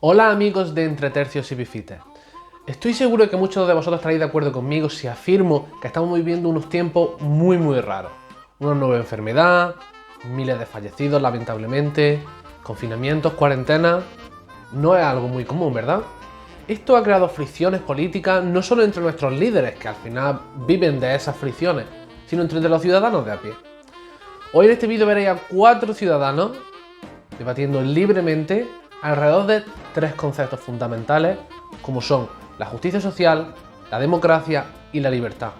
Hola amigos de Entre Tercios y Bifites. Estoy seguro de que muchos de vosotros estaréis de acuerdo conmigo si afirmo que estamos viviendo unos tiempos muy raros. Una nueva enfermedad, miles de fallecidos lamentablemente, confinamientos, cuarentenas. No es algo muy común, ¿verdad? Esto ha creado fricciones políticas no solo entre nuestros líderes, que al final viven de esas fricciones, sino entre los ciudadanos de a pie. Hoy en este vídeo veréis a 4 ciudadanos debatiendo libremente alrededor de 3 conceptos fundamentales como son la justicia social, la democracia y la libertad.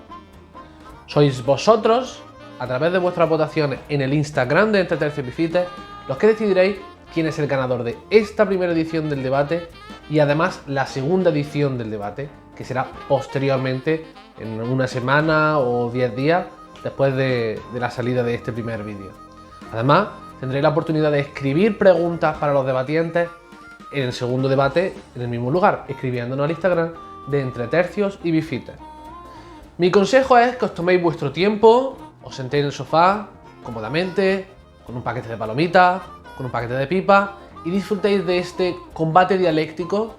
Sois vosotros, a través de vuestras votaciones en el Instagram de Entre Tercios y Bifites, los que decidiréis quién es el ganador de esta primera edición del debate y además la segunda edición del debate, que será posteriormente en una semana o 10 días después de la salida de este primer vídeo. Además, tendréis la oportunidad de escribir preguntas para los debatientes en el segundo debate en el mismo lugar, escribiéndonos al Instagram de Entre Tercios y Bifites. Mi consejo es que os toméis vuestro tiempo, os sentéis en el sofá, cómodamente, con un paquete de palomitas, con un paquete de pipas y disfrutéis de este combate dialéctico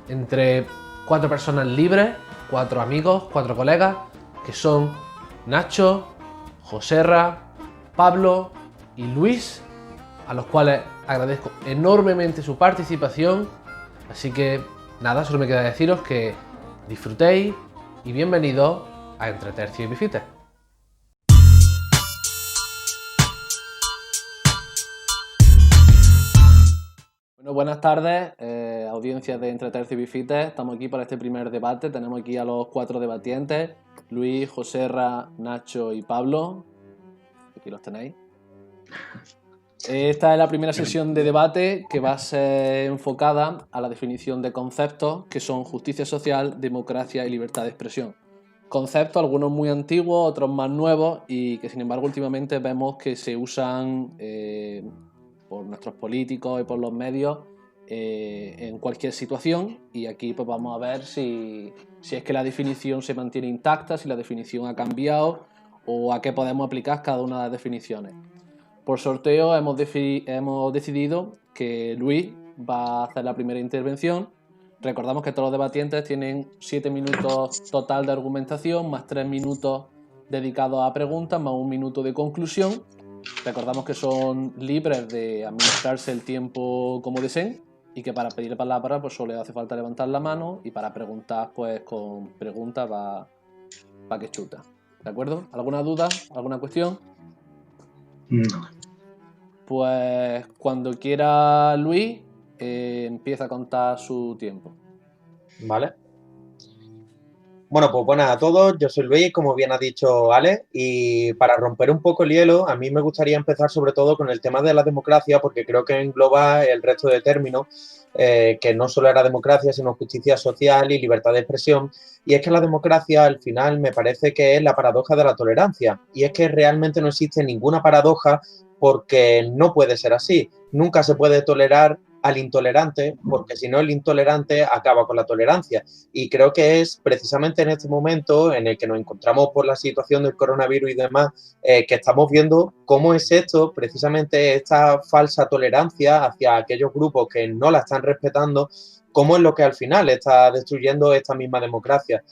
entre 4 personas libres, 4 amigos, 4 colegas, que son Nacho, Joserra, Pablo y Luis, a los cuales agradezco enormemente su participación. Así que nada, solo me queda deciros que disfrutéis y bienvenidos a Entre Tercios y Bifites. Bueno, buenas tardes, audiencia de Entre Tercios y Bifites. Estamos aquí para este primer debate. Tenemos aquí a los 4 debatientes: Luis, Joserra, Nacho y Pablo. Aquí los tenéis. Esta es la primera sesión de debate que va a ser enfocada a la definición de conceptos que son justicia social, democracia y libertad de expresión. Conceptos, algunos muy antiguos, otros más nuevos y que sin embargo últimamente vemos que se usan por nuestros políticos y por los medios en cualquier situación, y aquí pues vamos a ver si es que la definición se mantiene intacta, si la definición ha cambiado o a qué podemos aplicar cada una de las definiciones. Por sorteo hemos decidido que Luis va a hacer la primera intervención. Recordamos que todos los debatientes tienen 7 minutos total de argumentación, más 3 minutos dedicados a preguntas, más 1 minuto de conclusión. Recordamos que son libres de administrarse el tiempo como deseen y que para pedir palabra pues solo hace falta levantar la mano, y para preguntar pues con preguntas va que chuta. ¿De acuerdo? ¿Alguna duda? ¿Alguna cuestión? No. Pues cuando quiera Luis, empieza a contar su tiempo. Vale. Bueno, pues buenas a todos, yo soy Luis, como bien ha dicho Alex, y para romper un poco el hielo, a mí me gustaría empezar sobre todo con el tema de la democracia, porque creo que engloba el resto de términos, que no solo era democracia, sino justicia social y libertad de expresión. Y es que la democracia, al final, me parece que es la paradoja de la tolerancia, y es que realmente no existe ninguna paradoja porque no puede ser así. Nunca se puede tolerar al intolerante, porque si no el intolerante acaba con la tolerancia. Y creo que es precisamente en este momento en el que nos encontramos por la situación del coronavirus y demás, que estamos viendo cómo es esto, precisamente esta falsa tolerancia hacia aquellos grupos que no la están respetando, cómo es lo que al final está destruyendo esta misma democracia.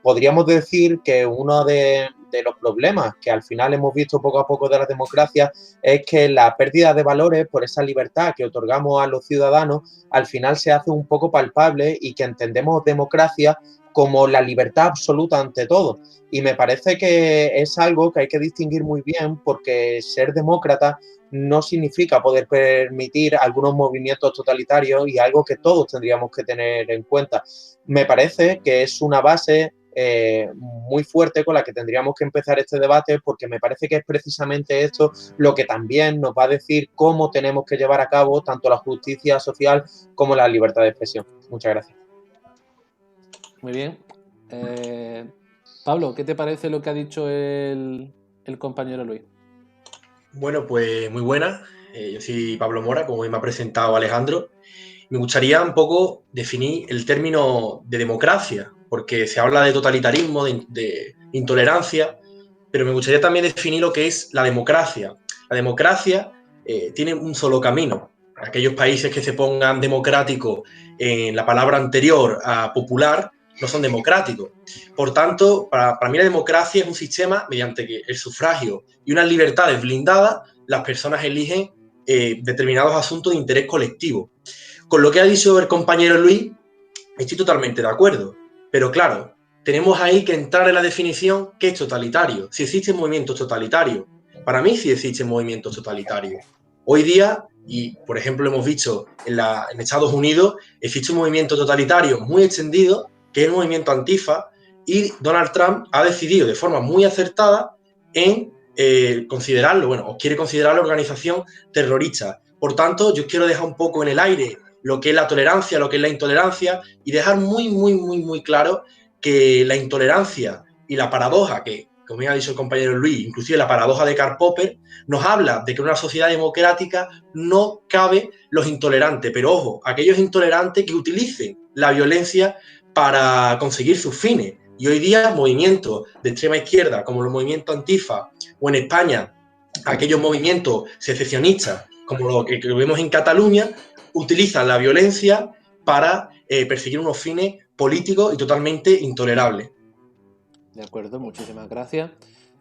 Podríamos decir que uno de los problemas que al final hemos visto poco a poco de la democracia es que la pérdida de valores por esa libertad que otorgamos a los ciudadanos al final se hace un poco palpable, y que entendemos democracia como la libertad absoluta ante todo. Y me parece que es algo que hay que distinguir muy bien, porque ser demócrata no significa poder permitir algunos movimientos totalitarios, y algo que todos tendríamos que tener en cuenta. Me parece que es una base muy fuerte con la que tendríamos que empezar este debate, porque me parece que es precisamente esto lo que también nos va a decir cómo tenemos que llevar a cabo tanto la justicia social como la libertad de expresión. Muchas gracias. Muy bien. Pablo, ¿qué te parece lo que ha dicho el compañero Luis? Bueno, pues muy buena. Yo soy Pablo Mora, como me ha presentado Alejandro. Me gustaría un poco definir el término de democracia, porque se habla de totalitarismo, de intolerancia, pero me gustaría también definir lo que es la democracia. La democracia tiene un solo camino, aquellos países que se pongan democrático en la palabra anterior a popular no son democráticos. Por tanto, para mí la democracia es un sistema mediante que el sufragio y unas libertades blindadas, las personas eligen determinados asuntos de interés colectivo. Con lo que ha dicho el compañero Luis, estoy totalmente de acuerdo. Pero claro, tenemos ahí que entrar en la definición qué es totalitario, si existen movimientos totalitarios. Para mí sí existen movimientos totalitarios. Hoy día, y por ejemplo lo hemos visto en Estados Unidos, existe un movimiento totalitario muy extendido, que es el movimiento Antifa, y Donald Trump ha decidido de forma muy acertada en considerarlo, bueno, o quiere considerar la organización terrorista. Por tanto, yo quiero dejar un poco en el aire lo que es la tolerancia, lo que es la intolerancia, y dejar muy claro que la intolerancia y la paradoja, que como ya ha dicho el compañero Luis, inclusive la paradoja de Karl Popper, nos habla de que en una sociedad democrática no cabe los intolerantes, pero ojo, aquellos intolerantes que utilicen la violencia para conseguir sus fines. Y hoy día movimientos de extrema izquierda, como los movimientos Antifa, o en España, aquellos movimientos secesionistas, como lo que vemos en Cataluña, utilizan la violencia para perseguir unos fines políticos y totalmente intolerables. De acuerdo, muchísimas gracias.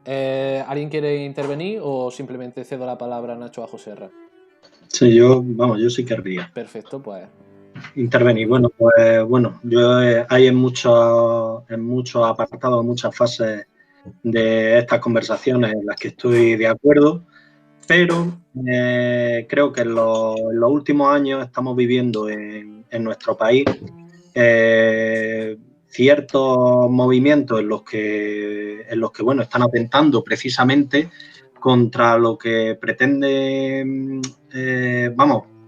¿Alguien quiere intervenir o simplemente cedo la palabra a Nacho a Joserra? Sí, yo sí querría. Perfecto, pues. Intervenir. Bueno, pues yo hay en muchos apartados, muchas fases de estas conversaciones en las que estoy de acuerdo, pero creo que en los últimos años estamos viviendo en nuestro país ciertos movimientos en los que bueno, están atentando precisamente contra lo que pretende,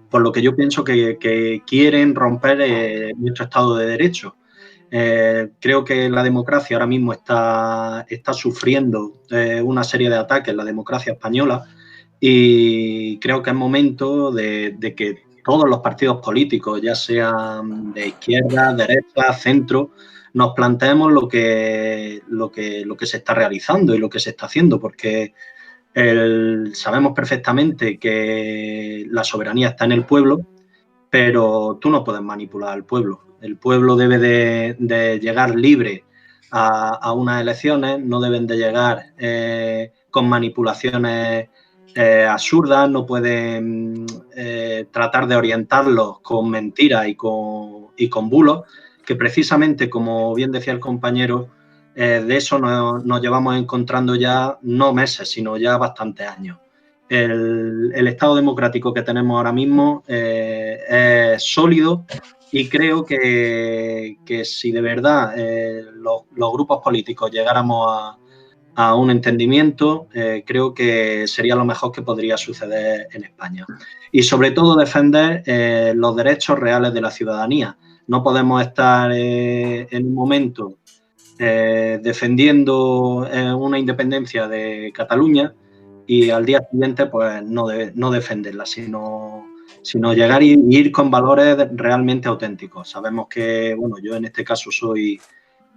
por lo que yo pienso que quieren romper nuestro Estado de Derecho. Creo que la democracia ahora mismo está sufriendo una serie de ataques, la democracia española, y creo que es momento de que todos los partidos políticos, ya sean de izquierda, derecha, centro, nos planteemos lo que se está realizando y lo que se está haciendo, porque sabemos perfectamente que la soberanía está en el pueblo, pero tú no puedes manipular al pueblo. El pueblo debe de llegar libre a unas elecciones, no deben de llegar con manipulaciones absurdas, no pueden tratar de orientarlos con mentiras y con bulos, que precisamente, como bien decía el compañero, de eso nos llevamos encontrando ya no meses, sino ya bastantes años. El Estado democrático que tenemos ahora mismo es sólido y creo que si de verdad los grupos políticos llegáramos a un entendimiento, creo que sería lo mejor que podría suceder en España. Y sobre todo defender los derechos reales de la ciudadanía. No podemos estar en un momento defendiendo una independencia de Cataluña y al día siguiente pues no defenderla, sino llegar y ir con valores realmente auténticos. Sabemos que, bueno, yo en este caso soy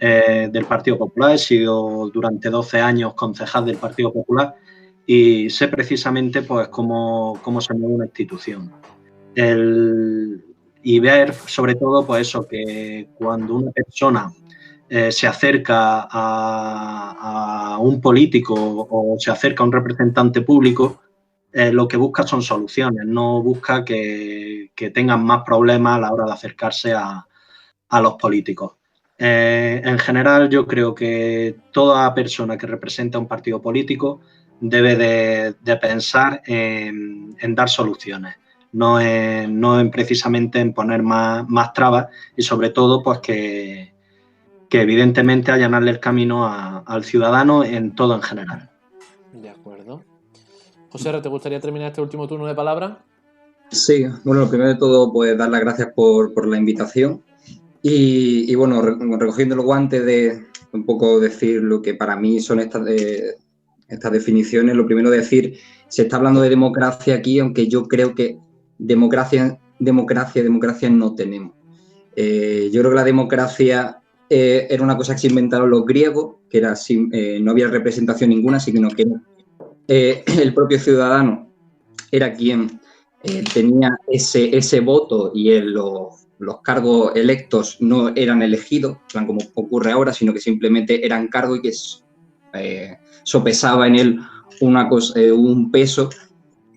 del Partido Popular, he sido durante 12 años concejal del Partido Popular y sé precisamente pues cómo se mueve una institución. Y ver sobre todo pues eso, que cuando una persona se acerca a un político o se acerca a un representante público, lo que busca son soluciones, no busca que tengan más problemas a la hora de acercarse a los políticos. En general, yo creo que toda persona que representa un partido político debe de pensar en dar soluciones, no en precisamente en poner más trabas y sobre todo pues que evidentemente allanarle el camino al ciudadano en todo en general. De acuerdo. José, ¿te gustaría terminar este último turno de palabras? Sí, bueno, lo primero de todo, pues dar las gracias por la invitación y bueno, recogiendo los guantes de un poco decir lo que para mí son estas definiciones. Lo primero decir, se está hablando de democracia aquí, aunque yo creo que democracia no tenemos. Yo creo que la democracia era una cosa que se inventaron los griegos, que era no había representación ninguna, sino que el propio ciudadano era quien tenía ese voto y los cargos electos no eran elegidos, plan como ocurre ahora, sino que simplemente eran cargos y que sopesaba en él un peso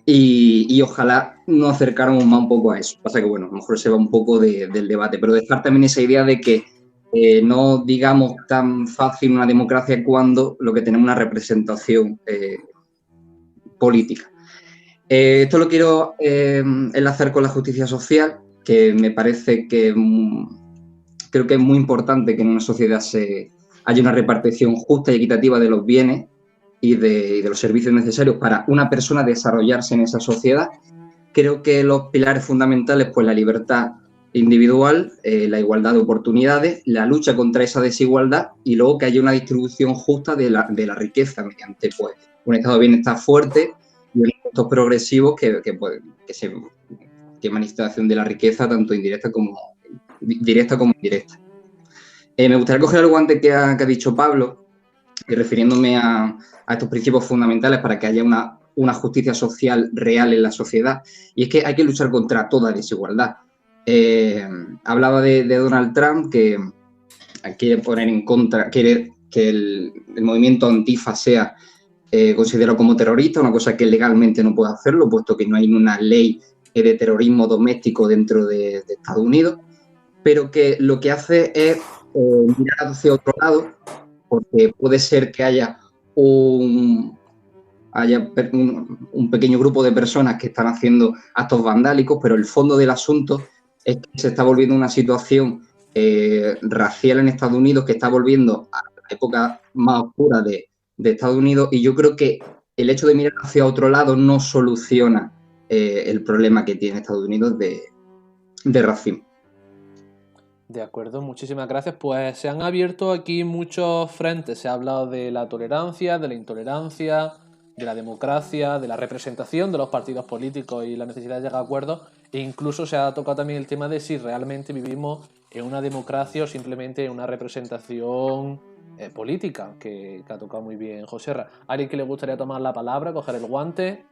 y ojalá nos acercáramos más un poco a eso. Pasa que, bueno, a lo mejor se va un poco del debate, pero dejar también esa idea de que no digamos tan fácil una democracia cuando lo que tenemos es una representación política. Esto lo quiero enlazar con la justicia social, que me parece que creo que es muy importante que en una sociedad haya una repartición justa y equitativa de los bienes y de los servicios necesarios para una persona desarrollarse en esa sociedad. Creo que los pilares fundamentales, pues la libertad individual, la igualdad de oportunidades, la lucha contra esa desigualdad y luego que haya una distribución justa de la riqueza mediante pues, un estado de bienestar fuerte y unos impuestos progresivos que manifestación de la riqueza tanto indirecta como directa. Me gustaría coger algo antes que ha dicho Pablo y refiriéndome a estos principios fundamentales para que haya una justicia social real en la sociedad, y es que hay que luchar contra toda desigualdad. Hablaba de Donald Trump, que quiere poner en contra, quiere que el movimiento Antifa sea considerado como terrorista, una cosa que legalmente no puede hacerlo, puesto que no hay una ley de terrorismo doméstico dentro de Estados Unidos, pero que lo que hace es mirar hacia otro lado, porque puede ser que haya un pequeño grupo de personas que están haciendo actos vandálicos, pero el fondo del asunto es que se está volviendo una situación racial en Estados Unidos que está volviendo a la época más oscura de Estados Unidos, y yo creo que el hecho de mirar hacia otro lado no soluciona el problema que tiene Estados Unidos de racismo. De acuerdo, muchísimas gracias. Pues se han abierto aquí muchos frentes. Se ha hablado de la tolerancia, de la intolerancia, de la democracia, de la representación de los partidos políticos y la necesidad de llegar a acuerdos. E incluso se ha tocado también el tema de si realmente vivimos en una democracia o simplemente en una representación política, que ha tocado muy bien Joserra. ¿Alguien que le gustaría tomar la palabra, coger el guante?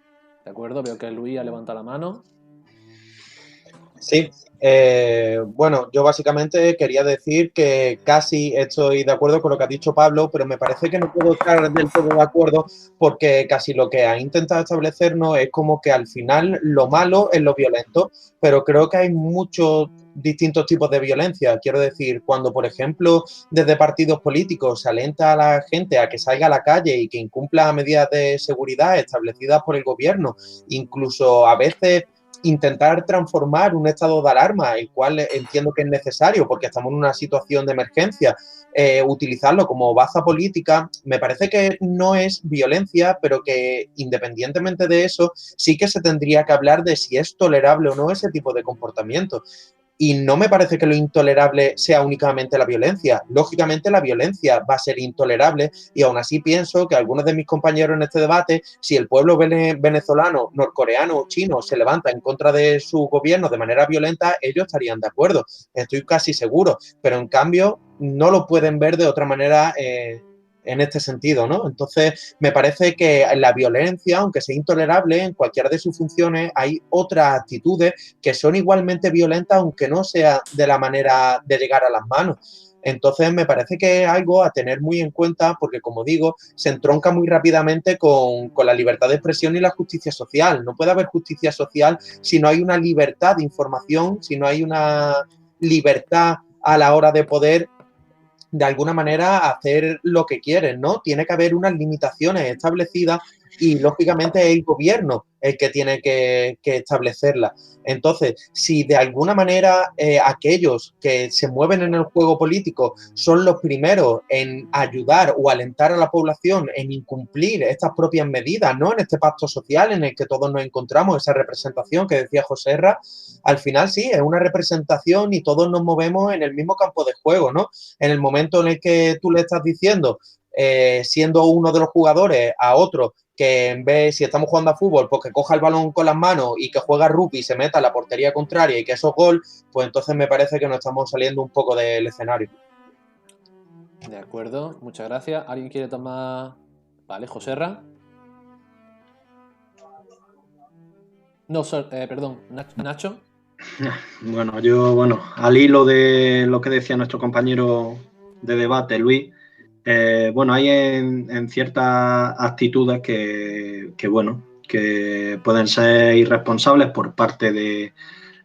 De acuerdo, veo que Luis ha levantado la mano. Sí, bueno, yo básicamente quería decir que casi estoy de acuerdo con lo que ha dicho Pablo, pero me parece que no puedo estar del todo de acuerdo porque casi lo que ha intentado establecernos es como que al final lo malo es lo violento, pero creo que hay muchos distintos tipos de violencia. Quiero decir, cuando, por ejemplo, desde partidos políticos se alenta a la gente a que salga a la calle y que incumpla medidas de seguridad establecidas por el gobierno, incluso a veces intentar transformar un estado de alarma, el cual entiendo que es necesario porque estamos en una situación de emergencia, utilizarlo como baza política, me parece que no es violencia, pero que independientemente de eso, sí que se tendría que hablar de si es tolerable o no ese tipo de comportamiento. Y no me parece que lo intolerable sea únicamente la violencia. Lógicamente la violencia va a ser intolerable y aún así pienso que algunos de mis compañeros en este debate, si el pueblo venezolano, norcoreano o chino se levanta en contra de su gobierno de manera violenta, ellos estarían de acuerdo. Estoy casi seguro. Pero en cambio no lo pueden ver de otra manera en este sentido, ¿no? Entonces, me parece que la violencia, aunque sea intolerable en cualquiera de sus funciones, hay otras actitudes que son igualmente violentas, aunque no sea de la manera de llegar a las manos. Entonces, me parece que es algo a tener muy en cuenta porque, como digo, se entronca muy rápidamente con la libertad de expresión y la justicia social. No puede haber justicia social si no hay una libertad de información, si no hay una libertad a la hora de poder de alguna manera hacer lo que quieren, ¿no? Tiene que haber unas limitaciones establecidas y lógicamente es el gobierno el que tiene que establecerlas. Entonces, si de alguna manera aquellos que se mueven en el juego político son los primeros en ayudar o alentar a la población en incumplir estas propias medidas, ¿no? En este pacto social en el que todos nos encontramos, esa representación que decía Joserra, al final sí, es una representación y todos nos movemos en el mismo campo de juego, ¿no? En el momento en el que tú le estás diciendo, siendo uno de los jugadores a otro, que en vez, si estamos jugando a fútbol, pues que coja el balón con las manos y que juega rugby y se meta a la portería contraria y que eso es gol, pues entonces me parece que nos estamos saliendo un poco del escenario. De acuerdo, muchas gracias. ¿Alguien quiere tomar? Vale, Joserra. No, perdón, Nacho. Bueno, al hilo de lo que decía nuestro compañero de debate, Luis, hay en ciertas actitudes que pueden ser irresponsables por parte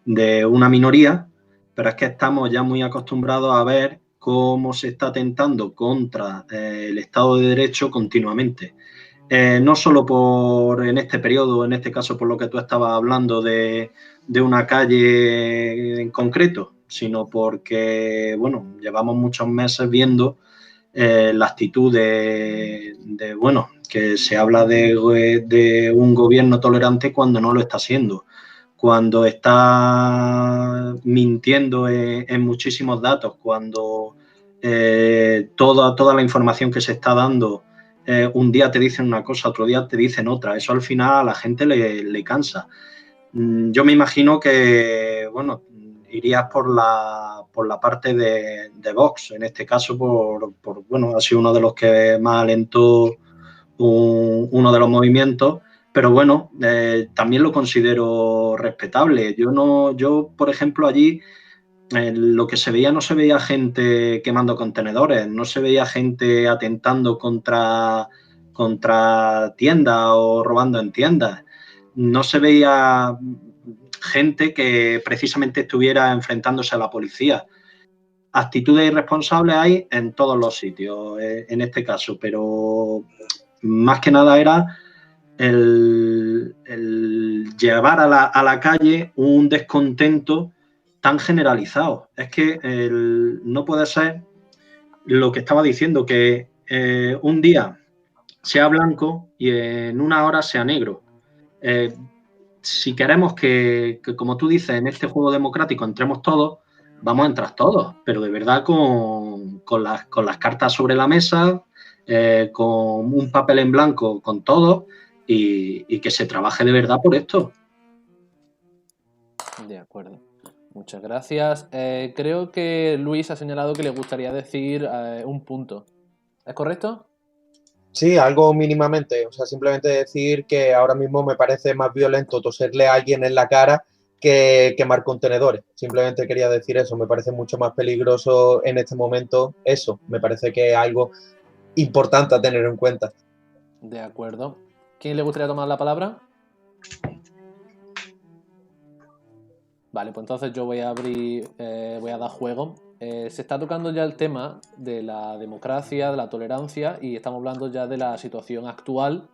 de una minoría, pero es que estamos ya muy acostumbrados a ver cómo se está atentando contra el Estado de Derecho continuamente. No solo en este periodo, en este caso por lo que tú estabas hablando de una calle en concreto, sino porque, llevamos muchos meses viendo la actitud que se habla de un gobierno tolerante cuando no lo está siendo, cuando está mintiendo en muchísimos datos, cuando toda la información que se está dando, un día te dicen una cosa, otro día te dicen otra. Eso al final a la gente le cansa. Yo me imagino que, irías por la parte de Vox, en este caso, ha sido uno de los que más alentó uno de los movimientos, pero también lo considero respetable. Yo, por ejemplo, allí lo que se veía, no se veía gente quemando contenedores, no se veía gente atentando contra tiendas o robando en tiendas, no se veía gente que precisamente estuviera enfrentándose a la policía. Actitudes irresponsables hay en todos los sitios, en este caso, pero más que nada era el llevar a la calle un descontento tan generalizado. Es que no puede ser lo que estaba diciendo, que un día sea blanco y en una hora sea negro. Si queremos que, como tú dices, en este juego democrático entremos todos, vamos a entrar todos, pero de verdad con las cartas sobre la mesa, con un papel en blanco con todos y que se trabaje de verdad por esto. De acuerdo. Muchas gracias. Creo que Luis ha señalado que le gustaría decir un punto. ¿Es correcto? Sí, algo mínimamente. O sea, simplemente decir que ahora mismo me parece más violento toserle a alguien en la cara que quemar contenedores. Simplemente quería decir eso. Me parece mucho más peligroso en este momento eso. Me parece que es algo importante a tener en cuenta. De acuerdo. ¿Quién le gustaría tomar la palabra? Vale, pues entonces yo voy a dar juego. Se está tocando ya el tema de la democracia, de la tolerancia, y estamos hablando ya de la situación actual.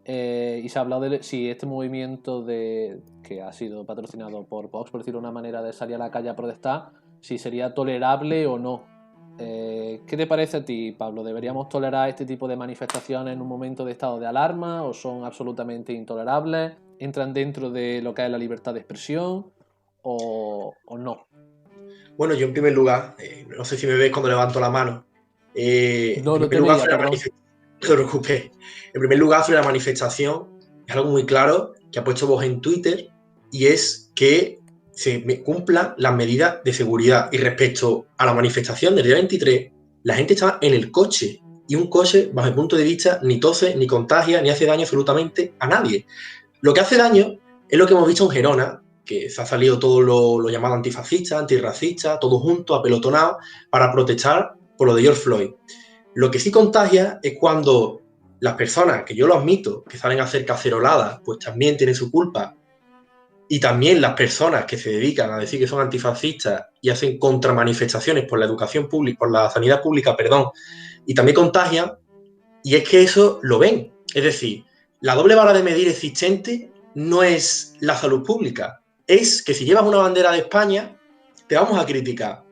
Y se ha hablado de si este movimiento que ha sido patrocinado por Vox, por decirlo de una manera, de salir a la calle a protestar, si sería tolerable o no. ¿Qué te parece a ti, Pablo? ¿Deberíamos tolerar este tipo de manifestaciones en un momento de estado de alarma o son absolutamente intolerables? ¿Entran dentro de lo que es la libertad de expresión o no? Bueno, yo en primer lugar, no sé si me ves cuando levanto la mano. No te veía, perdón. No te preocupes. En primer lugar, sobre la manifestación, es algo muy claro que ha puesto Vox en Twitter y es que se cumplan las medidas de seguridad. Y respecto a la manifestación del día 23, la gente estaba en el coche y un coche, bajo mi punto de vista, ni tose, ni contagia, ni hace daño absolutamente a nadie. Lo que hace daño es lo que hemos visto en Gerona, que se ha salido todo lo llamado antifascista, antirracista, todo junto, apelotonado, para protestar por lo de George Floyd. Lo que sí contagia es cuando las personas, que yo lo admito, que salen a hacer caceroladas, pues también tienen su culpa, y también las personas que se dedican a decir que son antifascistas y hacen contramanifestaciones por la educación pública, por la sanidad pública, perdón, y también contagian, y es que eso lo ven. Es decir, la doble vara de medir existente no es la salud pública, es que si llevas una bandera de España, te vamos a criticar.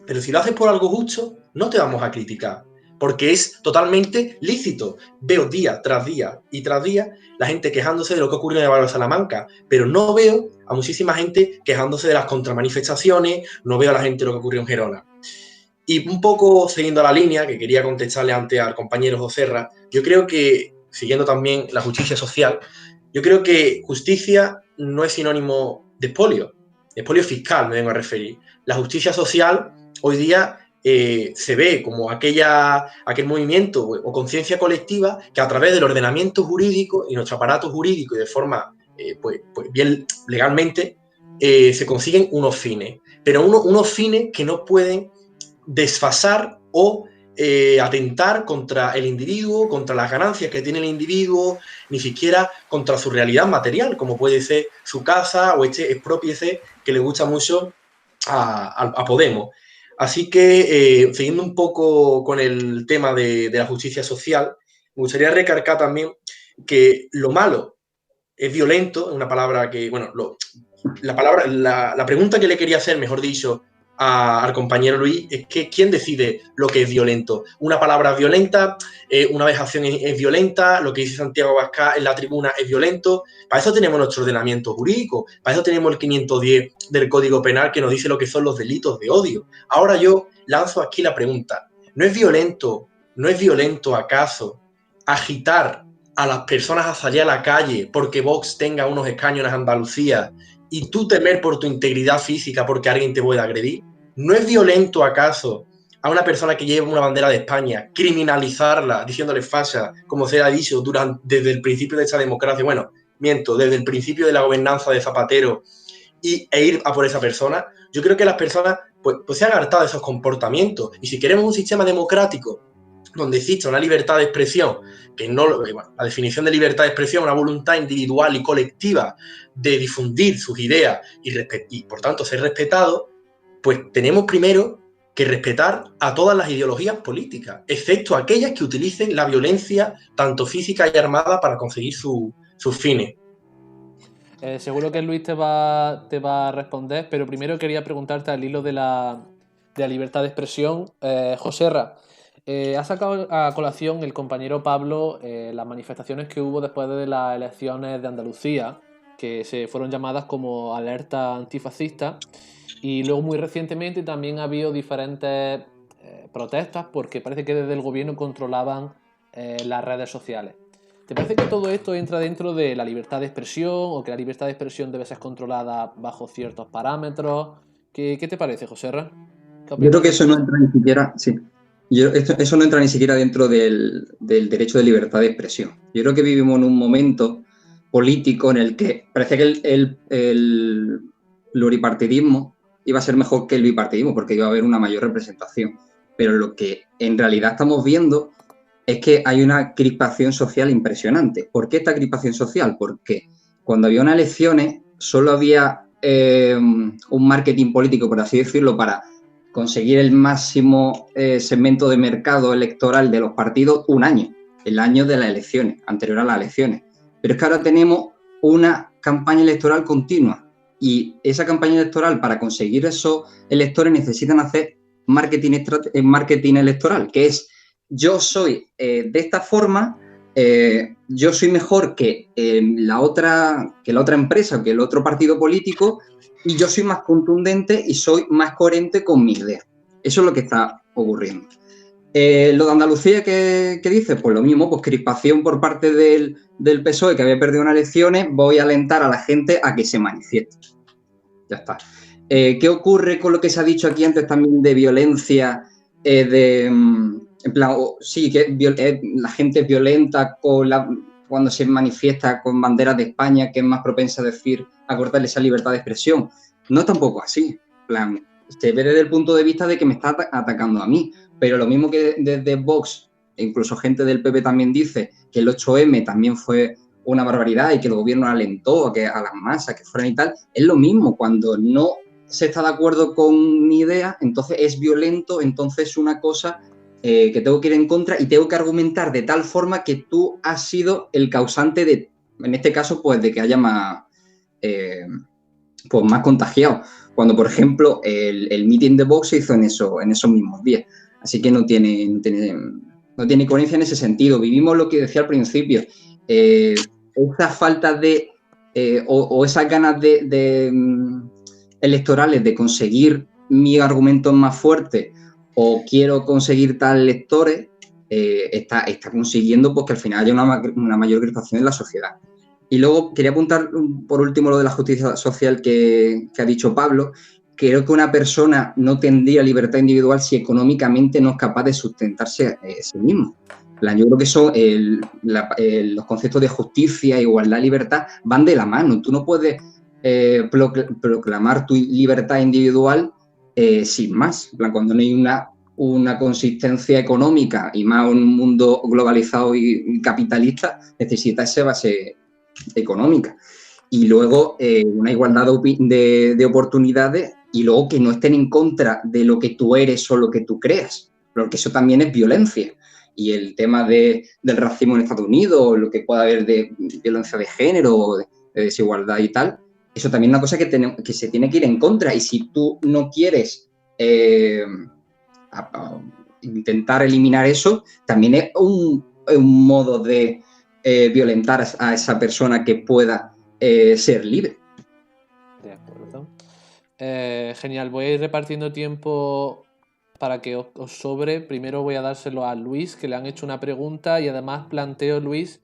Pero si lo haces por algo justo, no te vamos a criticar, porque es totalmente lícito. Veo día tras día y tras día la gente quejándose de lo que ocurre en el barrio de Salamanca, pero no veo a muchísima gente quejándose de las contramanifestaciones, no veo a la gente de lo que ocurrió en Gerona. Y un poco siguiendo la línea, que quería contestarle antes al compañero Joserra, yo creo que, siguiendo también la justicia social, yo creo que justicia no es sinónimo de expolio fiscal me vengo a referir. La justicia social hoy día se ve como aquel movimiento o conciencia colectiva que a través del ordenamiento jurídico y nuestro aparato jurídico y de forma pues bien legalmente, se consiguen unos fines, pero unos fines que no pueden desfasar o atentar contra el individuo, contra las ganancias que tiene el individuo, ni siquiera contra su realidad material, como puede ser su casa o este expropiese que le gusta mucho a Podemos. Así que, siguiendo un poco con el tema de la justicia social, me gustaría recalcar también que lo malo es violento, una palabra que, bueno, la pregunta que le quería hacer, mejor dicho, al compañero Luis, es que ¿quién decide lo que es violento? Una palabra es violenta, una vejación es violenta, lo que dice Santiago Abascal en la tribuna es violento. Para eso tenemos nuestro ordenamiento jurídico, para eso tenemos el 510 del Código Penal que nos dice lo que son los delitos de odio. Ahora yo lanzo aquí la pregunta, ¿no es violento acaso agitar a las personas a salir a la calle porque Vox tenga unos escaños en Andalucía y tú temer por tu integridad física porque alguien te puede agredir? ¿No es violento acaso a una persona que lleva una bandera de España criminalizarla diciéndole facha, como se ha dicho desde el principio de esta democracia? Bueno, miento, desde el principio de la gobernanza de Zapatero e ir a por esa persona. Yo creo que las personas pues se han hartado de esos comportamientos, y si queremos un sistema democrático donde exista una libertad de expresión, que no, bueno, la definición de libertad de expresión, una voluntad individual y colectiva de difundir sus ideas y por tanto ser respetado, pues tenemos primero que respetar a todas las ideologías políticas, excepto aquellas que utilicen la violencia, tanto física y armada, para conseguir sus fines. Seguro que Luis te va a responder, pero primero quería preguntarte al hilo de la libertad de expresión. Joserra, ha sacado a colación el compañero Pablo las manifestaciones que hubo después de las elecciones de Andalucía, que se fueron llamadas como alerta antifascista, y luego muy recientemente también ha habido diferentes protestas porque parece que desde el gobierno controlaban las redes sociales. ¿Te parece que todo esto entra dentro de la libertad de expresión, o que la libertad de expresión debe ser controlada bajo ciertos parámetros? ¿Qué te parece, Joserra? Yo creo que eso no entra ni siquiera, sí. Eso no entra ni siquiera dentro del derecho de libertad de expresión. Yo creo que vivimos en un momento político en el que parece que el pluripartidismo iba a ser mejor que el bipartidismo porque iba a haber una mayor representación. Pero lo que en realidad estamos viendo es que hay una crispación social impresionante. ¿Por qué esta crispación social? Porque cuando había unas elecciones solo había un marketing político, por así decirlo, para conseguir el máximo segmento de mercado electoral de los partidos un año, el año de las elecciones, anterior a las elecciones. Pero es que ahora tenemos una campaña electoral continua, y esa campaña electoral, para conseguir esos electores, necesitan hacer marketing electoral, que es: yo soy de esta forma, yo soy mejor que la otra empresa o que el otro partido político, y yo soy más contundente y soy más coherente con mi idea. Eso es lo que está ocurriendo. Lo de Andalucía, ¿qué dice? Pues lo mismo, pues crispación por parte del PSOE, que había perdido unas elecciones. Voy a alentar a la gente a que se manifieste. Ya está. ¿Qué ocurre con lo que se ha dicho aquí antes también de violencia? En plan, sí, que la gente es violenta cuando se manifiesta con banderas de España, que es más propensa a cortarle esa libertad de expresión. No es tampoco así. En plan, se ve desde el punto de vista de que me está atacando a mí. Pero lo mismo que desde Vox, e incluso gente del PP también dice que el 8M también fue una barbaridad y que el gobierno alentó a las masas que fueran y tal, es lo mismo. Cuando no se está de acuerdo con mi idea, entonces es violento, entonces es una cosa que tengo que ir en contra y tengo que argumentar de tal forma que tú has sido el causante de, en este caso, pues de que haya más contagiados. Cuando, por ejemplo, el meeting de Vox se hizo en esos mismos días. Así que no tiene coherencia en ese sentido. Vivimos lo que decía al principio, esa falta de o esas ganas electorales de conseguir mi argumento más fuerte, o quiero conseguir tal electores, está consiguiendo pues que al final haya una mayor crispación en la sociedad. Y luego quería apuntar por último lo de la justicia social que ha dicho Pablo. Creo que una persona no tendría libertad individual si económicamente no es capaz de sustentarse a sí mismo. Yo creo que eso, los conceptos de justicia, igualdad, libertad van de la mano. Tú no puedes proclamar tu libertad individual sin más. En plan, cuando no hay una consistencia económica y más en un mundo globalizado y capitalista, necesita esa base económica. Y luego una igualdad de oportunidades y luego que no estén en contra de lo que tú eres o lo que tú creas, porque eso también es violencia. Y el tema del racismo en Estados Unidos, o lo que pueda haber de violencia de género, o de desigualdad y tal, eso también es una cosa que se tiene que ir en contra. Y si tú no quieres intentar eliminar eso, también es un modo de violentar a esa persona que pueda ser libre. De acuerdo. Genial, voy a ir repartiendo tiempo para que os sobre. Primero voy a dárselo a Luis, que le han hecho una pregunta y además planteo, Luis,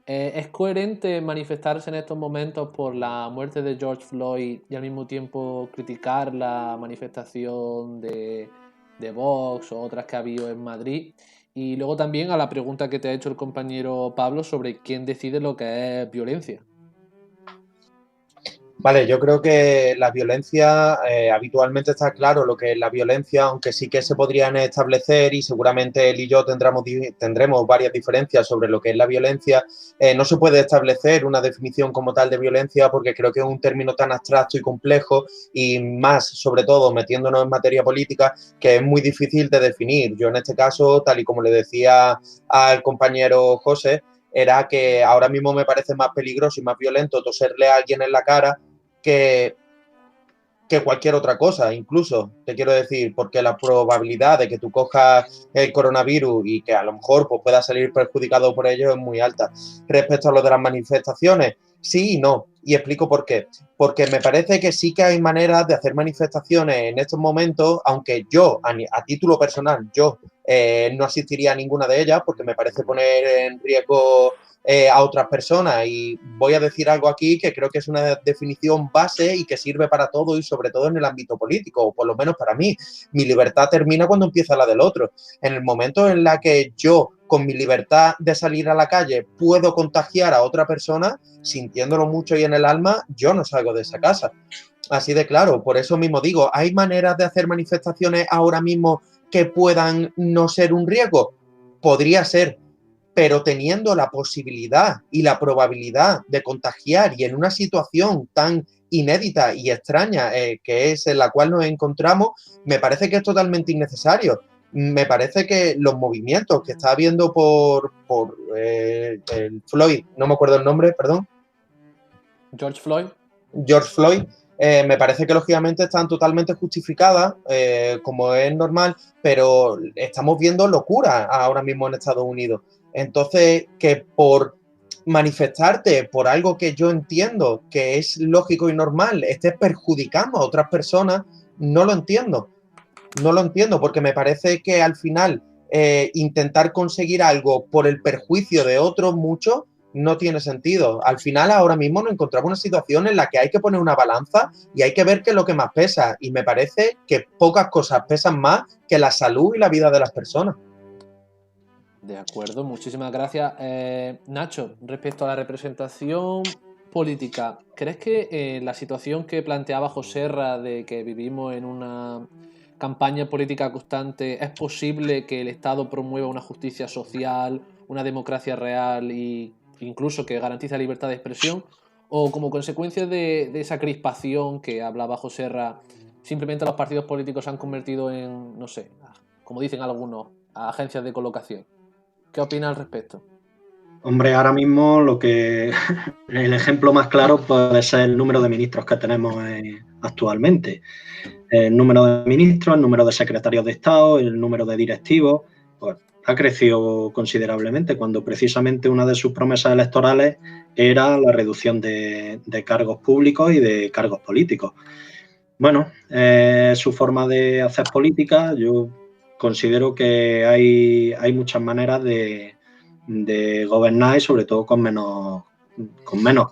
¿es coherente manifestarse en estos momentos por la muerte de George Floyd y al mismo tiempo criticar la manifestación de Vox o otras que ha habido en Madrid? Y luego también a la pregunta que te ha hecho el compañero Pablo sobre quién decide lo que es violencia. Vale, yo creo que la violencia, habitualmente está claro lo que es la violencia, aunque sí que se podrían establecer y seguramente él y yo tendremos varias diferencias sobre lo que es la violencia. No se puede establecer una definición como tal de violencia porque creo que es un término tan abstracto y complejo y más, sobre todo, metiéndonos en materia política, que es muy difícil de definir. Yo en este caso, tal y como le decía al compañero José, era que ahora mismo me parece más peligroso y más violento toserle a alguien en la cara que cualquier otra cosa, incluso, te quiero decir, porque la probabilidad de que tú cojas el coronavirus y que a lo mejor pues, puedas salir perjudicado por ello es muy alta. Respecto a lo de las manifestaciones, sí y no, y explico por qué. Porque me parece que sí que hay maneras de hacer manifestaciones en estos momentos, aunque yo, a título personal, yo no asistiría a ninguna de ellas porque me parece poner en riesgo a otras personas, y voy a decir algo aquí que creo que es una definición base y que sirve para todo y sobre todo en el ámbito político, o por lo menos para mí. Mi libertad termina cuando empieza la del otro. En el momento en la que yo, con mi libertad de salir a la calle, puedo contagiar a otra persona, sintiéndolo mucho y en el alma, yo no salgo de esa casa. Así de claro, por eso mismo digo, ¿hay maneras de hacer manifestaciones ahora mismo que puedan no ser un riesgo? Podría ser, pero teniendo la posibilidad y la probabilidad de contagiar y en una situación tan inédita y extraña que es en la cual nos encontramos, me parece que es totalmente innecesario. Me parece que los movimientos que está habiendo por el Floyd, no me acuerdo el nombre, perdón. George Floyd. George Floyd, me parece que lógicamente están totalmente justificadas, como es normal, pero estamos viendo locura ahora mismo en Estados Unidos. Entonces, que por manifestarte por algo que yo entiendo que es lógico y normal, estés perjudicando a otras personas, no lo entiendo. No lo entiendo porque me parece que al final intentar conseguir algo por el perjuicio de otros muchos no tiene sentido. Al final ahora mismo nos encontramos en una situación en la que hay que poner una balanza y hay que ver qué es lo que más pesa. Y me parece que pocas cosas pesan más que la salud y la vida de las personas. De acuerdo, muchísimas gracias. Nacho, respecto a la representación política, ¿crees que la situación que planteaba Joserra de que vivimos en una campaña política constante, es posible que el Estado promueva una justicia social, una democracia real e incluso que garantice la libertad de expresión? ¿O como consecuencia de esa crispación que hablaba Joserra, simplemente los partidos políticos se han convertido en, no sé, como dicen algunos, agencias de colocación? ¿Qué opina al respecto? Hombre, ahora mismo el ejemplo más claro puede ser el número de ministros que tenemos actualmente. El número de ministros, el número de secretarios de Estado, el número de directivos, pues ha crecido considerablemente cuando precisamente una de sus promesas electorales era la reducción de cargos públicos y de cargos políticos. Bueno, su forma de hacer política, yo considero que hay muchas maneras de gobernar y sobre todo con menos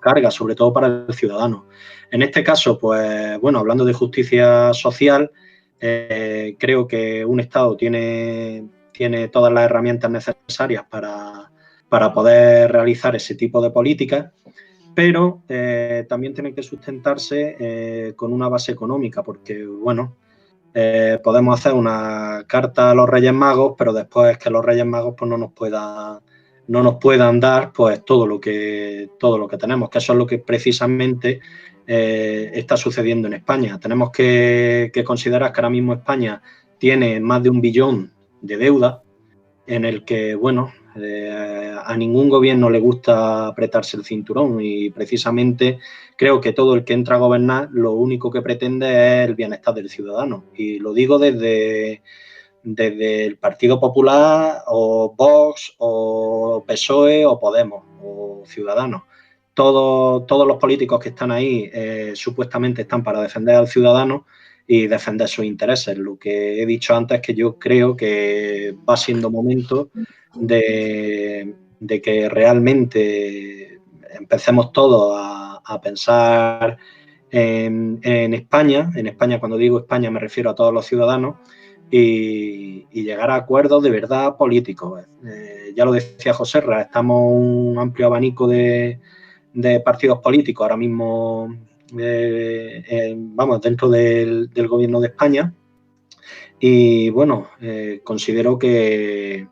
carga, sobre todo para el ciudadano. En este caso, pues bueno, hablando de justicia social, creo que un Estado tiene tiene todas las herramientas necesarias para poder realizar ese tipo de políticas, pero también tiene que sustentarse con una base económica, porque, bueno, podemos hacer una carta a los Reyes Magos, pero después que los Reyes Magos pues, no nos puedan dar pues todo lo que tenemos, que eso es lo que precisamente está sucediendo en España. Tenemos que considerar que ahora mismo España tiene más de 1 billón de deuda, en el que, bueno, a ningún gobierno le gusta apretarse el cinturón, y precisamente creo que todo el que entra a gobernar lo único que pretende es el bienestar del ciudadano. Y lo digo desde el Partido Popular o Vox o PSOE o Podemos o Ciudadanos. Todos los políticos que están ahí supuestamente están para defender al ciudadano y defender sus intereses. Lo que he dicho antes es que yo creo que va siendo momento de que realmente empecemos todos a pensar en España. En España, cuando digo España, me refiero a todos los ciudadanos, y llegar a acuerdos de verdad políticos. Ya lo decía Joserra, estamos un amplio abanico de partidos políticos ahora mismo, vamos, dentro del gobierno de España, y bueno, considero que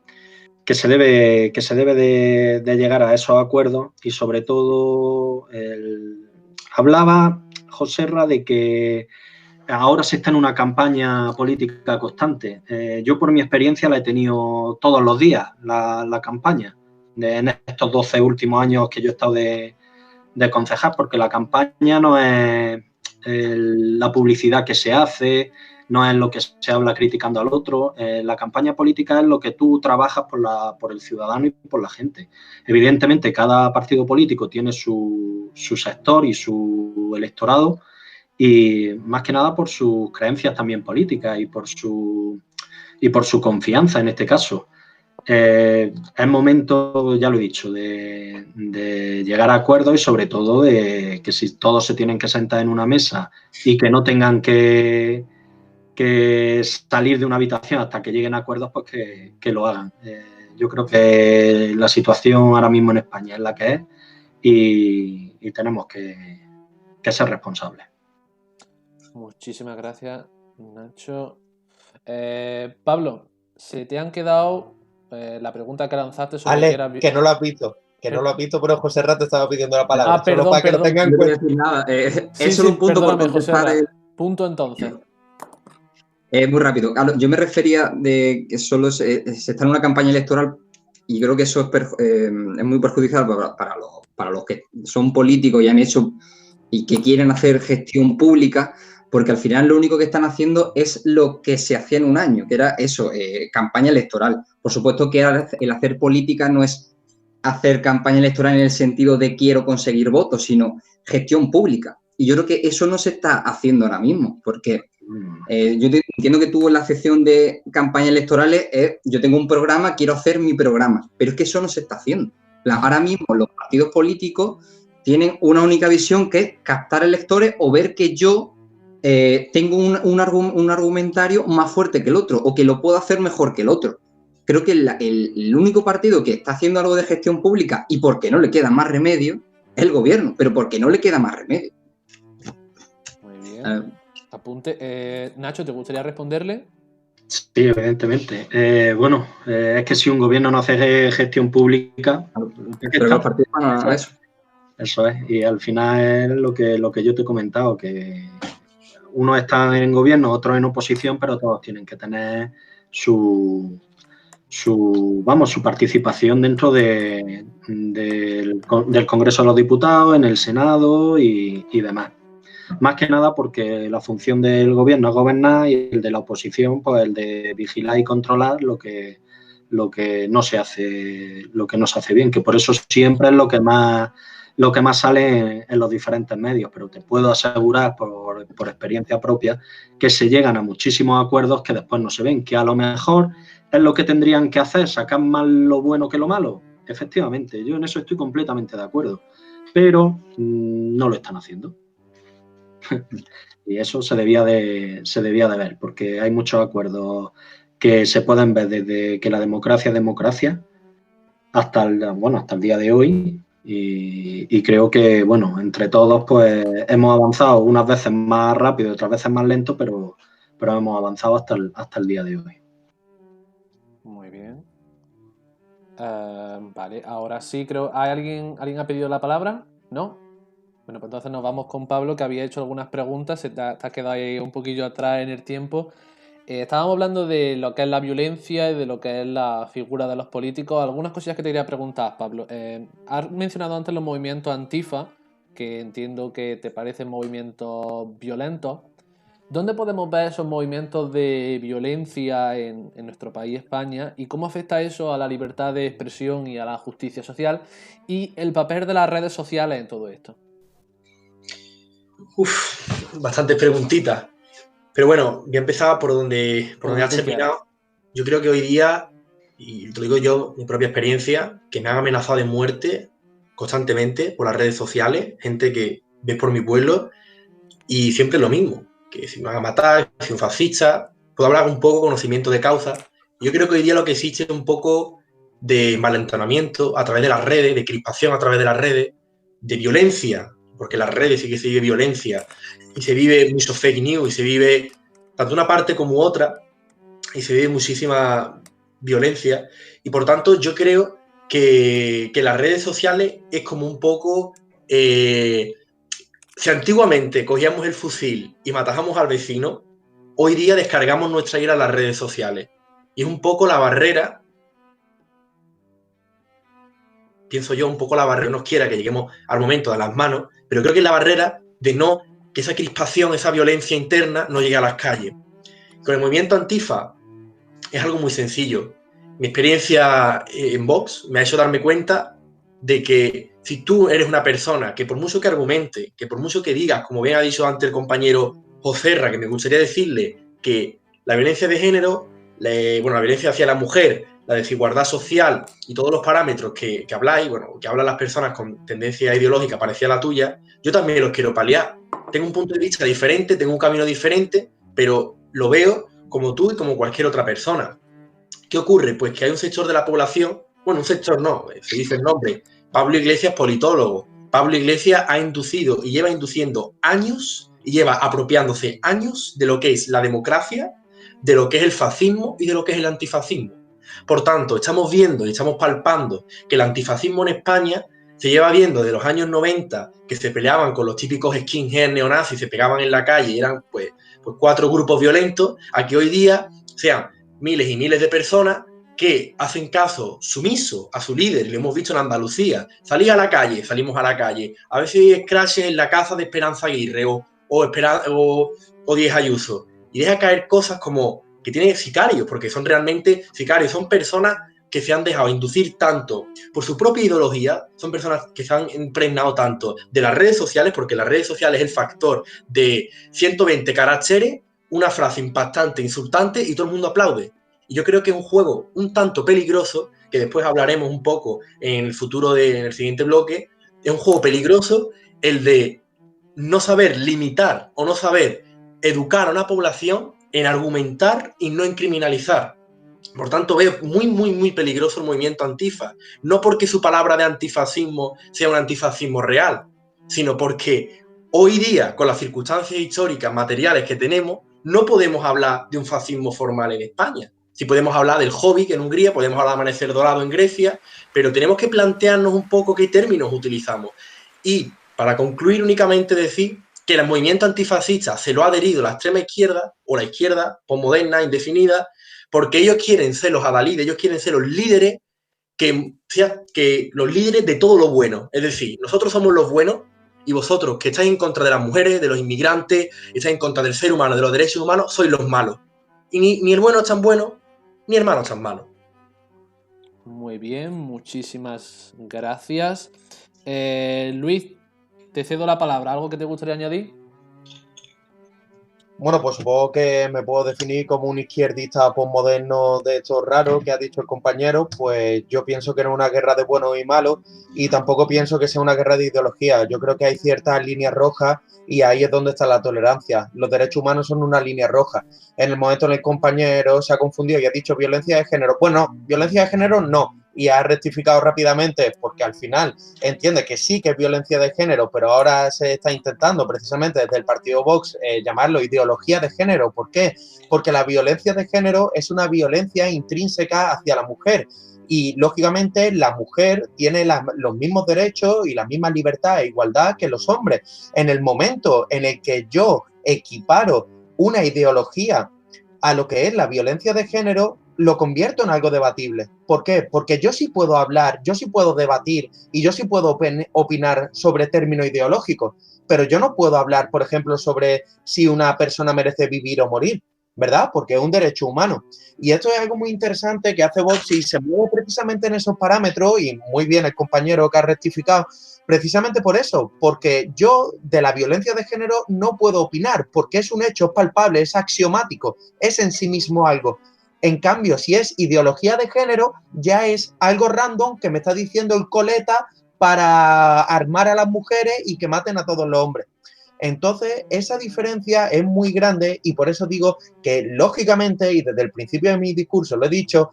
se debe de llegar a esos acuerdos, y sobre todo hablaba Joserra de que ahora se está en una campaña política constante. Yo por mi experiencia la he tenido todos los días, la campaña, en estos 12 últimos años que yo he estado de concejal, porque la campaña no es la publicidad que se hace, no es lo que se habla criticando al otro. La campaña política es lo que tú trabajas por el ciudadano y por la gente. Evidentemente, cada partido político tiene su sector y su electorado, y más que nada por sus creencias también políticas y por su confianza en este caso. Es momento, ya lo he dicho, de llegar a acuerdos, y sobre todo de que si todos se tienen que sentar en una mesa y que no tengan que salir de una habitación hasta que lleguen a acuerdos, pues que lo hagan. Yo creo que la situación ahora mismo en España es la que es, y tenemos que ser responsables. Muchísimas gracias, Nacho. Pablo, se te han quedado la pregunta que lanzaste sobre Ale, que no lo has visto. No lo has visto, pero José Rato estaba pidiendo la palabra. Perdón, solo para que perdón. lo tengan en No voy a cuenta. decir nada. Sí, es solo un punto por perdóname, contestar. Punto entonces. Muy rápido. Yo me refería de que solo se está en una campaña electoral, y creo que eso es muy perjudicial para los que son políticos y han hecho y que quieren hacer gestión pública, porque al final lo único que están haciendo es lo que se hacía en un año, que era eso, campaña electoral. Por supuesto que el hacer política no es hacer campaña electoral en el sentido de quiero conseguir votos, sino gestión pública. Y yo creo que eso no se está haciendo ahora mismo, porque yo entiendo que tú en la sección de campañas electorales yo tengo un programa, quiero hacer mi programa, pero es que eso no se está haciendo. Ahora mismo los partidos políticos tienen una única visión, que es captar electores o ver que yo tengo un argumentario más fuerte que el otro, o que lo puedo hacer mejor que el otro. Creo que el único partido que está haciendo algo de gestión pública, y porque no le queda más remedio, es el gobierno, pero porque no le queda más remedio. Muy bien. Apunte. Nacho, ¿te gustaría responderle? Sí, evidentemente. Es que si un gobierno no hace gestión pública, pero los partidos van a eso. Eso es, y al final es lo que yo te he comentado, que unos están en gobierno, otros en oposición, pero todos tienen que tener su participación dentro del Congreso de los Diputados, en el Senado y demás. Más que nada porque la función del gobierno es gobernar, y el de la oposición, pues el de vigilar y controlar lo que no se hace bien, que por eso siempre es lo que más sale en los diferentes medios. Pero te puedo asegurar por experiencia propia que se llegan a muchísimos acuerdos que después no se ven, que a lo mejor es lo que tendrían que hacer, sacar más lo bueno que lo malo. Efectivamente, yo en eso estoy completamente de acuerdo, pero no lo están haciendo. Y eso se debía de ver, porque hay muchos acuerdos que se pueden ver desde que la democracia es democracia hasta el día de hoy. Y creo que, bueno, entre todos pues hemos avanzado unas veces más rápido y otras veces más lento, pero hemos avanzado hasta el día de hoy. Muy bien. Vale, ahora sí creo... ¿Alguien ha pedido la palabra? ¿No? Bueno, pues entonces nos vamos con Pablo, que había hecho algunas preguntas, te has quedado ahí un poquillo atrás en el tiempo. Estábamos hablando de lo que es la violencia y de lo que es la figura de los políticos. Algunas cosillas que te quería preguntar, Pablo. Has mencionado antes los movimientos antifa, que entiendo que te parecen movimientos violentos. ¿Dónde podemos ver esos movimientos de violencia en nuestro país, España? ¿Y cómo afecta eso a la libertad de expresión y a la justicia social? Y el papel de las redes sociales en todo esto. Bastantes preguntitas. Pero bueno, voy a empezar por donde has terminado. Yo creo que hoy día, y te lo digo yo, mi propia experiencia, que me han amenazado de muerte constantemente por las redes sociales, gente que ves por mi pueblo, y siempre es lo mismo, que si me van a matar, si un fascista, puedo hablar un poco de conocimiento de causa. Yo creo que hoy día lo que existe es un poco de malentonamiento a través de las redes, de crispación a través de las redes, de violencia, porque en las redes sí que se vive violencia, y se vive mucho fake news, y se vive tanto una parte como otra, y se vive muchísima violencia, y por tanto yo creo que las redes sociales es como un poco... si antiguamente cogíamos el fusil y matábamos al vecino, hoy día descargamos nuestra ira a las redes sociales. Y es un poco la barrera, pienso yo, un poco la barrera, nos quiera que lleguemos al momento de las manos, pero creo que es la barrera de no que esa crispación, esa violencia interna no llegue a las calles. Con el movimiento Antifa es algo muy sencillo. Mi experiencia en Vox me ha hecho darme cuenta de que si tú eres una persona que por mucho que argumente, que por mucho que digas, como bien ha dicho antes el compañero Joserra, que me gustaría decirle que la violencia de género, la violencia hacia la mujer, la desigualdad social y todos los parámetros que habláis, que hablan las personas con tendencia ideológica parecida a la tuya, yo también los quiero paliar. Tengo un punto de vista diferente, tengo un camino diferente, pero lo veo como tú y como cualquier otra persona. ¿Qué ocurre? Pues que hay un sector de la población, bueno, un sector no, se dice el nombre, Pablo Iglesias, politólogo. Pablo Iglesias ha inducido y lleva induciendo años y lleva apropiándose años de lo que es la democracia, de lo que es el fascismo y de lo que es el antifascismo. Por tanto, estamos viendo y estamos palpando que el antifascismo en España se lleva viendo de los años 90, que se peleaban con los típicos skinhead neonazis, se pegaban en la calle y eran pues 4 grupos violentos, a que hoy día sean miles y miles de personas que hacen caso sumiso a su líder. Lo hemos visto en Andalucía. Salimos a la calle. A veces hay crashes en la casa de Esperanza Aguirre o Díez Ayuso. Y deja caer cosas como que tienen sicarios, porque son realmente sicarios. Son personas que se han dejado inducir tanto por su propia ideología, son personas que se han impregnado tanto de las redes sociales, porque las redes sociales es el factor de 120 caracteres, una frase impactante, insultante y todo el mundo aplaude. Y yo creo que es un juego un tanto peligroso, que después hablaremos un poco en el futuro, en el siguiente bloque, es un juego peligroso el de no saber limitar o no saber educar a una población en argumentar y no en criminalizar. Por tanto, veo muy, muy, muy peligroso el movimiento antifa. No porque su palabra de antifascismo sea un antifascismo real, sino porque hoy día, con las circunstancias históricas, materiales que tenemos, no podemos hablar de un fascismo formal en España. Si podemos hablar del Jobbik en Hungría, podemos hablar de Amanecer Dorado en Grecia, pero tenemos que plantearnos un poco qué términos utilizamos. Y para concluir, únicamente decir que el movimiento antifascista se lo ha adherido la extrema izquierda o la izquierda posmoderna, indefinida, porque ellos quieren ser los adalides, ellos quieren ser los líderes que los líderes de todo lo bueno. Es decir, nosotros somos los buenos y vosotros que estáis en contra de las mujeres, de los inmigrantes, estáis en contra del ser humano, de los derechos humanos, sois los malos. Y ni el bueno es tan bueno, ni el malo es tan malo. Muy bien, muchísimas gracias. Luis, te cedo la palabra. ¿Algo que te gustaría añadir? Bueno, pues supongo que me puedo definir como un izquierdista postmoderno de estos raros que ha dicho el compañero. Pues yo pienso que no es una guerra de buenos y malos y tampoco pienso que sea una guerra de ideología. Yo creo que hay ciertas líneas rojas y ahí es donde está la tolerancia. Los derechos humanos son una línea roja. En el momento en el compañero se ha confundido y ha dicho violencia de género. Bueno, violencia de género no. Y ha rectificado rápidamente porque al final entiende que sí que es violencia de género, pero ahora se está intentando precisamente desde el partido Vox llamarlo ideología de género. ¿Por qué? Porque la violencia de género es una violencia intrínseca hacia la mujer y lógicamente la mujer tiene los mismos derechos y la misma libertad e igualdad que los hombres. En el momento en el que yo equiparo una ideología a lo que es la violencia de género, lo convierto en algo debatible. ¿Por qué? Porque yo sí puedo hablar, yo sí puedo debatir y yo sí puedo opinar sobre términos ideológicos, pero yo no puedo hablar, por ejemplo, sobre si una persona merece vivir o morir, ¿verdad? Porque es un derecho humano. Y esto es algo muy interesante que hace Vox y se mueve precisamente en esos parámetros y muy bien el compañero que ha rectificado, precisamente por eso, porque yo de la violencia de género no puedo opinar, porque es un hecho palpable, es axiomático, es en sí mismo algo. En cambio, si es ideología de género, ya es algo random que me está diciendo el coleta para armar a las mujeres y que maten a todos los hombres. Entonces, esa diferencia es muy grande y por eso digo que, lógicamente, y desde el principio de mi discurso lo he dicho,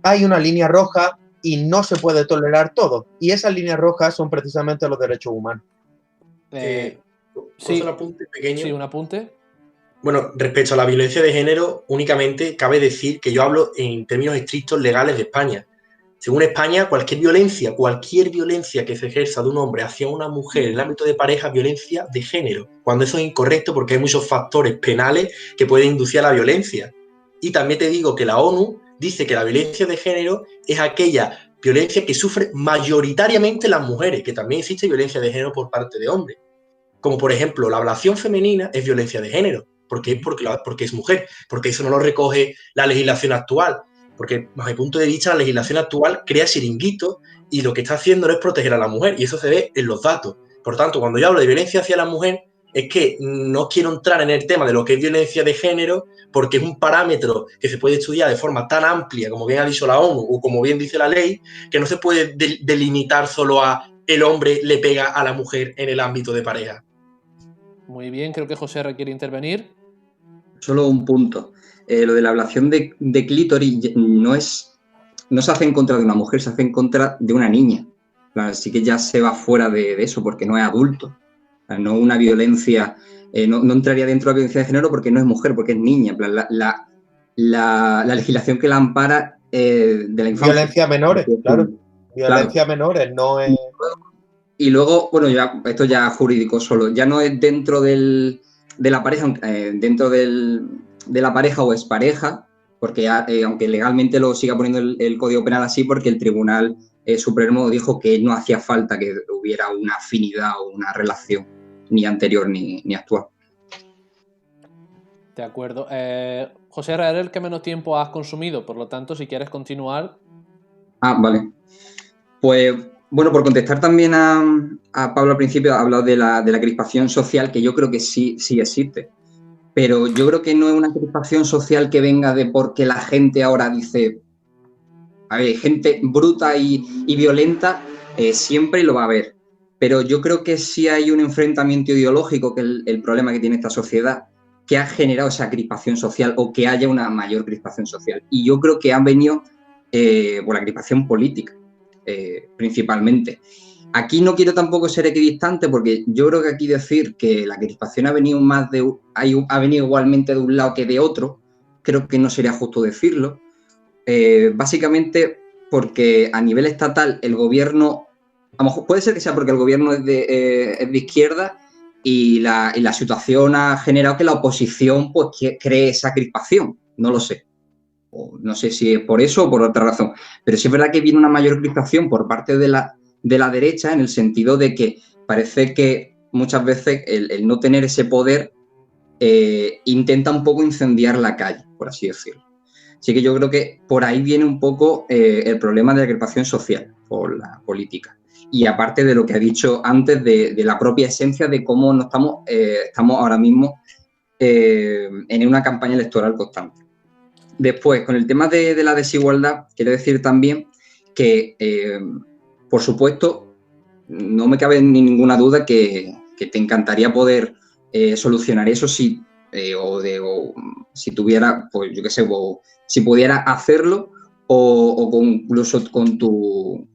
hay una línea roja y no se puede tolerar todo. Y esas líneas rojas son precisamente los derechos humanos. Sí, un apunte pequeño. Sí, un apunte. Bueno, respecto a la violencia de género, únicamente cabe decir que yo hablo en términos estrictos legales de España. Según España, cualquier violencia que se ejerza de un hombre hacia una mujer en el ámbito de pareja es violencia de género, cuando eso es incorrecto porque hay muchos factores penales que pueden inducir a la violencia. Y también te digo que la ONU dice que la violencia de género es aquella violencia que sufren mayoritariamente las mujeres, que también existe violencia de género por parte de hombres. Como por ejemplo, la ablación femenina es violencia de género. ¿Por qué? Porque es mujer, porque eso no lo recoge la legislación actual, porque bajo mi punto de vista la legislación actual crea chiringuitos y lo que está haciendo no es proteger a la mujer y eso se ve en los datos. Por tanto, cuando yo hablo de violencia hacia la mujer es que no quiero entrar en el tema de lo que es violencia de género porque es un parámetro que se puede estudiar de forma tan amplia como bien ha dicho la ONU o como bien dice la ley, que no se puede delimitar solo a el hombre le pega a la mujer en el ámbito de pareja. Muy bien, creo que José quiere intervenir. Solo un punto. Lo de la ablación de clítoris no se hace en contra de una mujer, se hace en contra de una niña. Así que ya se va fuera de eso porque no es adulto. No una violencia, no entraría dentro de la violencia de género porque no es mujer, porque es niña. La legislación que la ampara de la infancia. Violencia menores, claro. Violencia menores, no es... Y luego, bueno, ya esto ya jurídico solo, ya no es dentro de la pareja, dentro de la pareja o expareja, porque aunque legalmente lo siga poniendo el Código Penal así, porque el Tribunal Supremo dijo que no hacía falta que hubiera una afinidad o una relación, ni anterior ni actual. De acuerdo. José, eres el que menos tiempo has consumido, por lo tanto, si quieres continuar... Ah, vale. Pues... Bueno, por contestar también a Pablo al principio, ha hablado de la crispación social, que yo creo que sí existe. Pero yo creo que no es una crispación social que venga de porque la gente ahora dice, a ver, gente bruta y violenta siempre lo va a haber. Pero yo creo que sí hay un enfrentamiento ideológico, que es el problema que tiene esta sociedad, que ha generado esa crispación social o que haya una mayor crispación social. Y yo creo que han venido por la crispación política. Principalmente. Aquí no quiero tampoco ser equidistante porque yo creo que aquí decir que la crispación ha venido ha venido igualmente de un lado que de otro, creo que no sería justo decirlo. Básicamente porque a nivel estatal el gobierno, a lo mejor puede ser que sea porque el gobierno es de izquierda y la situación ha generado que la oposición pues cree esa crispación, no lo sé. O no sé si es por eso o por otra razón, pero sí es verdad que viene una mayor crispación por parte de la derecha en el sentido de que parece que muchas veces el no tener ese poder intenta un poco incendiar la calle, por así decirlo. Así que yo creo que por ahí viene un poco el problema de la crispación social por la política. Y aparte de lo que ha dicho antes de la propia esencia de cómo no estamos ahora mismo en una campaña electoral constante. Después, con el tema de la desigualdad, quiero decir también que, por supuesto, no me cabe ninguna duda que te encantaría poder solucionar eso si tuviera, pues yo qué sé, si pudiera hacerlo o incluso con tu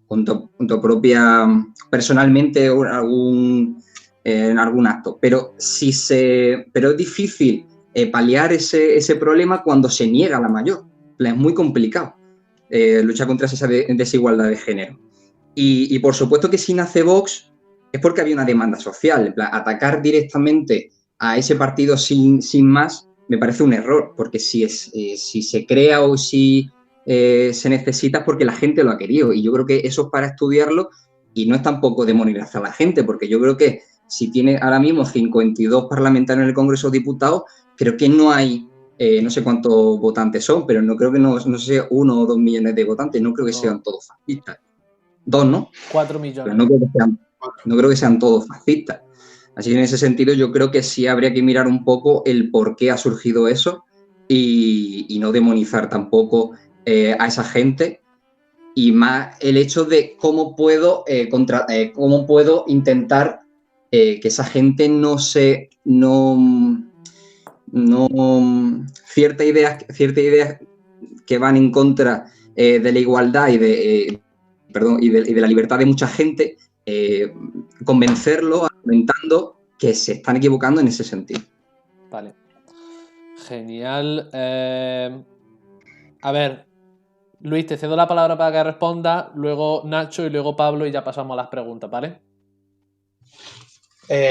propia, personalmente en algún acto. Pero es difícil paliar ese problema cuando se niega la mayor. Es muy complicado luchar contra esa desigualdad de género. Y por supuesto que si nace Vox es porque había una demanda social. En plan, atacar directamente a ese partido sin más me parece un error, porque si se crea o si se necesita es porque la gente lo ha querido. Y yo creo que eso es para estudiarlo y no es tampoco demonizar a la gente, porque yo creo que si tiene ahora mismo 52 parlamentarios en el Congreso de Diputados, creo que no hay, no sé cuántos votantes son, pero no creo que no sé, 1 o 2 millones de votantes, no creo que sean todos fascistas. 2, ¿no? 4 millones. Pero no creo que sean todos fascistas. Así que en ese sentido yo creo que sí habría que mirar un poco el por qué ha surgido eso y no demonizar tampoco a esa gente, y más el hecho de cómo puedo intentar que esa gente ciertas ideas que van en contra de la igualdad y de la libertad de mucha gente, convencerlo argumentando que se están equivocando en ese sentido. Vale. Genial. A ver, Luis, te cedo la palabra para que responda, luego Nacho y luego Pablo y ya pasamos a las preguntas, ¿vale?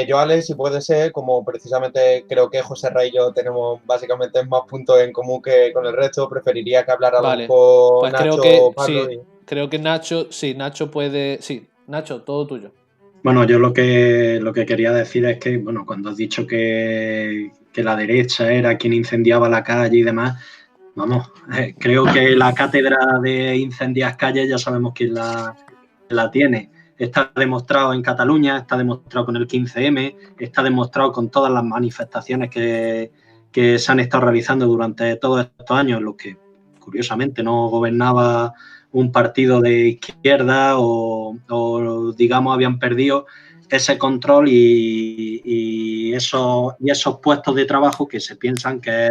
Yo, Alex, si puede ser, como precisamente creo que José Ray y yo tenemos básicamente más puntos en común que con el resto, preferiría que hablara con Nacho o Pablo. Sí, creo que Nacho puede... Sí, Nacho, todo tuyo. Bueno, yo lo que quería decir es que, bueno, cuando has dicho que la derecha era quien incendiaba la calle y demás, vamos, creo que la cátedra de incendiar calles ya sabemos quién la tiene. Está demostrado en Cataluña, está demostrado con el 15M, está demostrado con todas las manifestaciones que se han estado realizando durante todos estos años, en los que, curiosamente, no gobernaba un partido de izquierda o digamos, habían perdido ese control y esos puestos de trabajo que se piensan que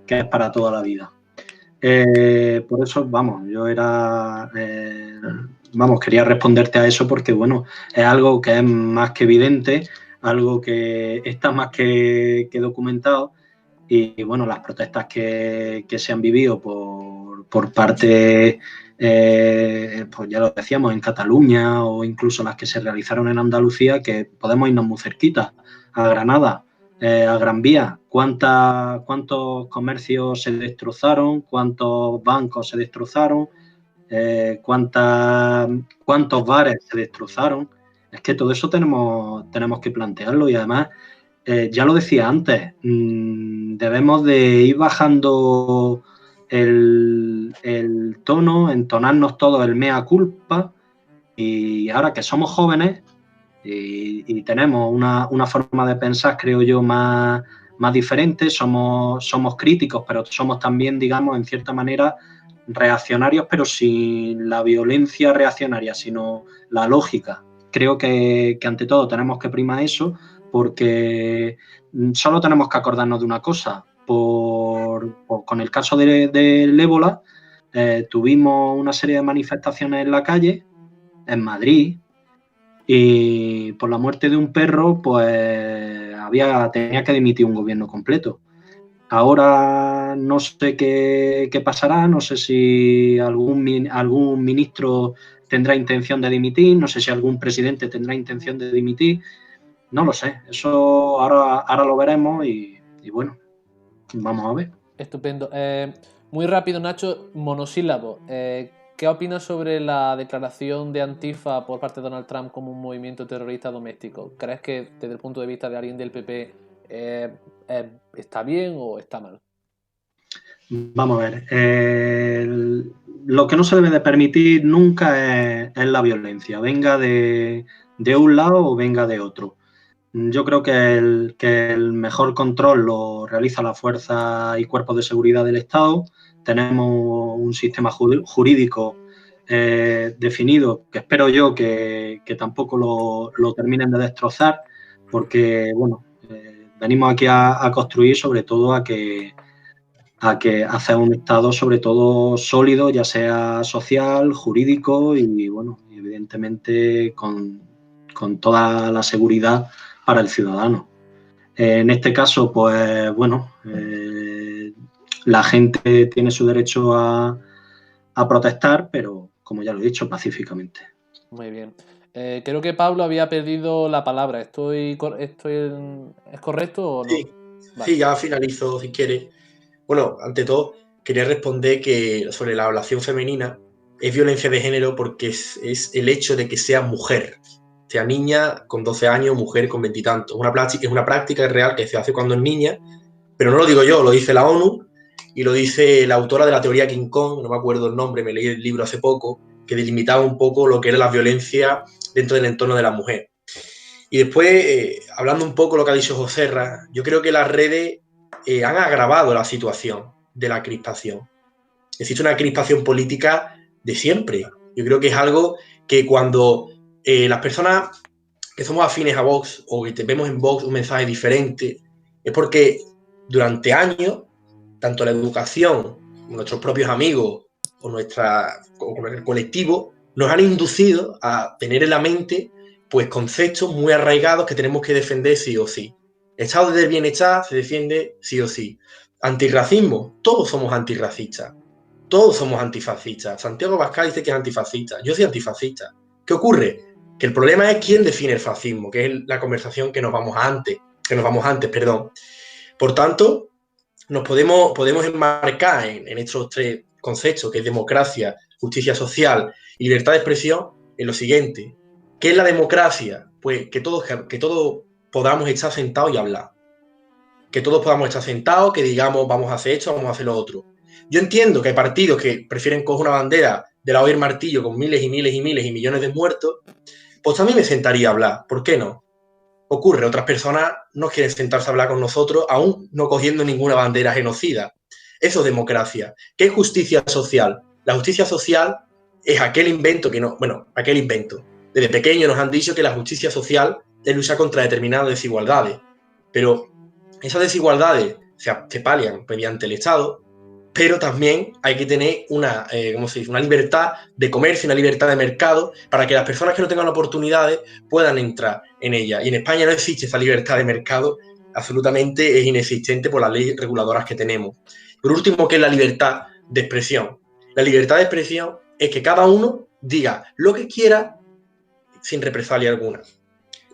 es para toda la vida. Por eso, vamos, quería responderte a eso porque, bueno, es algo que es más que evidente, algo que está más que documentado y, bueno, las protestas que se han vivido por parte, pues ya lo decíamos, en Cataluña o incluso las que se realizaron en Andalucía, que podemos irnos muy cerquita, a Granada, a Gran Vía. ¿Cuántos comercios se destrozaron? ¿Cuántos bancos se destrozaron? ¿Cuántos bares se destrozaron? Es que todo eso tenemos que plantearlo y además, ya lo decía antes, debemos de ir bajando el tono, entonarnos todos el mea culpa y ahora que somos jóvenes y tenemos una forma de pensar, creo yo, más diferente, somos críticos, pero somos también, digamos, en cierta manera reaccionarios, pero sin la violencia reaccionaria, sino la lógica. Creo que ante todo tenemos que primar eso porque solo tenemos que acordarnos de una cosa. Con el caso del ébola, tuvimos una serie de manifestaciones en la calle, en Madrid, y por la muerte de un perro, pues tenía que dimitir un gobierno completo. Ahora no sé qué pasará, no sé si algún ministro tendrá intención de dimitir, no sé si algún presidente tendrá intención de dimitir, no lo sé, eso ahora lo veremos y bueno, vamos a ver. Estupendo. Muy rápido, Nacho, monosílabo. ¿Qué opinas sobre la declaración de Antifa por parte de Donald Trump como un movimiento terrorista doméstico? ¿Crees que desde el punto de vista de alguien del PP está bien o está mal? Vamos a ver, lo que no se debe de permitir nunca es la violencia, venga de un lado o venga de otro. Yo creo que el mejor control lo realiza la fuerza y cuerpos de seguridad del Estado. Tenemos un sistema jurídico definido, que espero yo que tampoco lo terminen de destrozar, porque, bueno, venimos aquí a construir sobre todo a que hacer un Estado sobre todo sólido, ya sea social, jurídico y, bueno, evidentemente con toda la seguridad para el ciudadano. En este caso, pues, bueno, la gente tiene su derecho a protestar, pero, como ya lo he dicho, pacíficamente. Muy bien. Creo que Pablo había perdido la palabra. ¿Es correcto o no? Sí, Vale. sí, ya finalizo si quieres. Bueno, ante todo, quería responder que sobre la ablación femenina es violencia de género porque es el hecho de que sea mujer, sea niña con 12 años, mujer con 20 y tantos. Es una práctica real que se hace cuando es niña, pero no lo digo yo, lo dice la ONU y lo dice la autora de la teoría King Kong, no me acuerdo el nombre, me leí el libro hace poco, que delimitaba un poco lo que era la violencia dentro del entorno de la mujer. Y después, hablando un poco de lo que ha dicho Joserra, yo creo que las redes han agravado la situación de la crispación. Existe una crispación política de siempre. Yo creo que es algo que cuando las personas que somos afines a Vox o que vemos en Vox un mensaje diferente, es porque durante años, tanto la educación, nuestros propios amigos o el colectivo, nos han inducido a tener en la mente pues conceptos muy arraigados que tenemos que defender sí o sí. Estado del bienestar se defiende sí o sí. Antirracismo, todos somos antirracistas, todos somos antifascistas. Santiago Abascal dice que es antifascista, yo soy antifascista. ¿Qué ocurre? Que el problema es quién define el fascismo, que es la conversación que nos vamos antes, perdón. Por tanto, nos podemos enmarcar en estos tres conceptos, que es democracia, justicia social y libertad de expresión, en lo siguiente. ¿Qué es la democracia? Pues que todos podamos estar sentados y hablar. Que todos podamos estar sentados, que digamos, vamos a hacer esto, vamos a hacer lo otro. Yo entiendo que hay partidos que prefieren coger una bandera de la hoy martillo con miles y miles y miles y millones de muertos, pues también me sentaría a hablar. ¿Por qué no? Ocurre, otras personas no quieren sentarse a hablar con nosotros, aún no cogiendo ninguna bandera genocida. Eso es democracia. ¿Qué es justicia social? La justicia social es aquel invento que no, bueno, aquel invento. Desde pequeño nos han dicho que la justicia social es luchar contra determinadas desigualdades, pero esas desigualdades se palian mediante el Estado, pero también hay que tener una libertad de comercio, una libertad de mercado, para que las personas que no tengan oportunidades puedan entrar en ella. Y en España no existe esa libertad de mercado, absolutamente es inexistente por las leyes reguladoras que tenemos. Por último, ¿qué es la libertad de expresión? La libertad de expresión es que cada uno diga lo que quiera sin represalia alguna,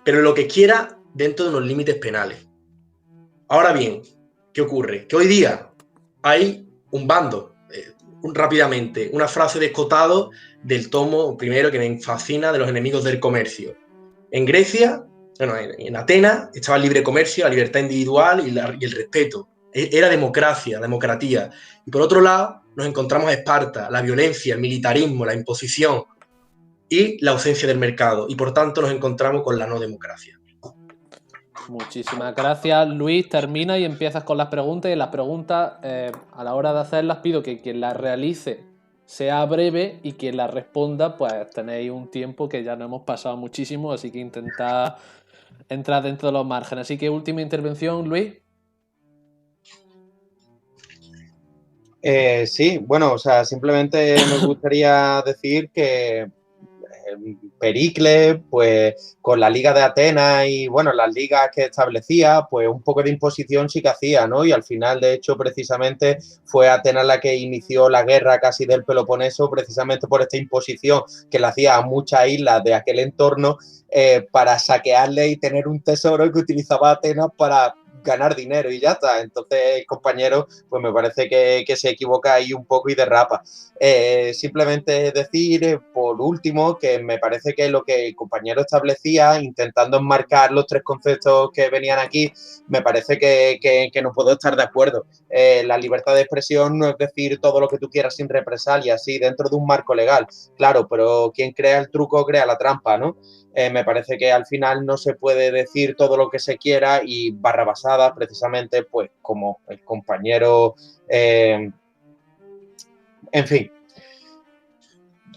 pero lo que quiera dentro de unos límites penales. Ahora bien, ¿qué ocurre? Que hoy día hay un bando, rápidamente, una frase de Escotado del tomo primero que me fascina, de los enemigos del comercio. En Grecia, bueno, en Atenas, estaba el libre comercio, la libertad individual y el respeto. Era democratía. Y por otro lado, nos encontramos a Esparta, la violencia, el militarismo, la imposición y la ausencia del mercado. Y por tanto nos encontramos con la no democracia. Muchísimas gracias, Luis. Termina y empiezas con las preguntas. Y las preguntas, a la hora de hacerlas, pido que quien las realice sea breve y quien las responda, pues tenéis un tiempo que ya no hemos pasado muchísimo, así que intentad entrar dentro de los márgenes. Así que última intervención, Luis. Sí, bueno, o sea, simplemente me gustaría decir que Pericles, pues con la Liga de Atenas y bueno, las ligas que establecía, pues un poco de imposición sí que hacía, ¿no? Y al final, de hecho, precisamente fue Atenas la que inició la guerra casi del Peloponeso, precisamente por esta imposición que le hacía a muchas islas de aquel entorno para saquearle y tener un tesoro que utilizaba Atenas para ganar dinero y ya está. Entonces, compañero, pues me parece que se equivoca ahí un poco y derrapa. Simplemente decir, por último, que me parece que lo que el compañero establecía, intentando enmarcar los tres conceptos que venían aquí, me parece que no puedo estar de acuerdo. La libertad de expresión no es decir todo lo que tú quieras sin represalias, sí, dentro de un marco legal, claro, pero quien crea el truco crea la trampa, ¿no? Me parece que al final no se puede decir todo lo que se quiera y barrabasadas, precisamente, pues como el compañero, en fin.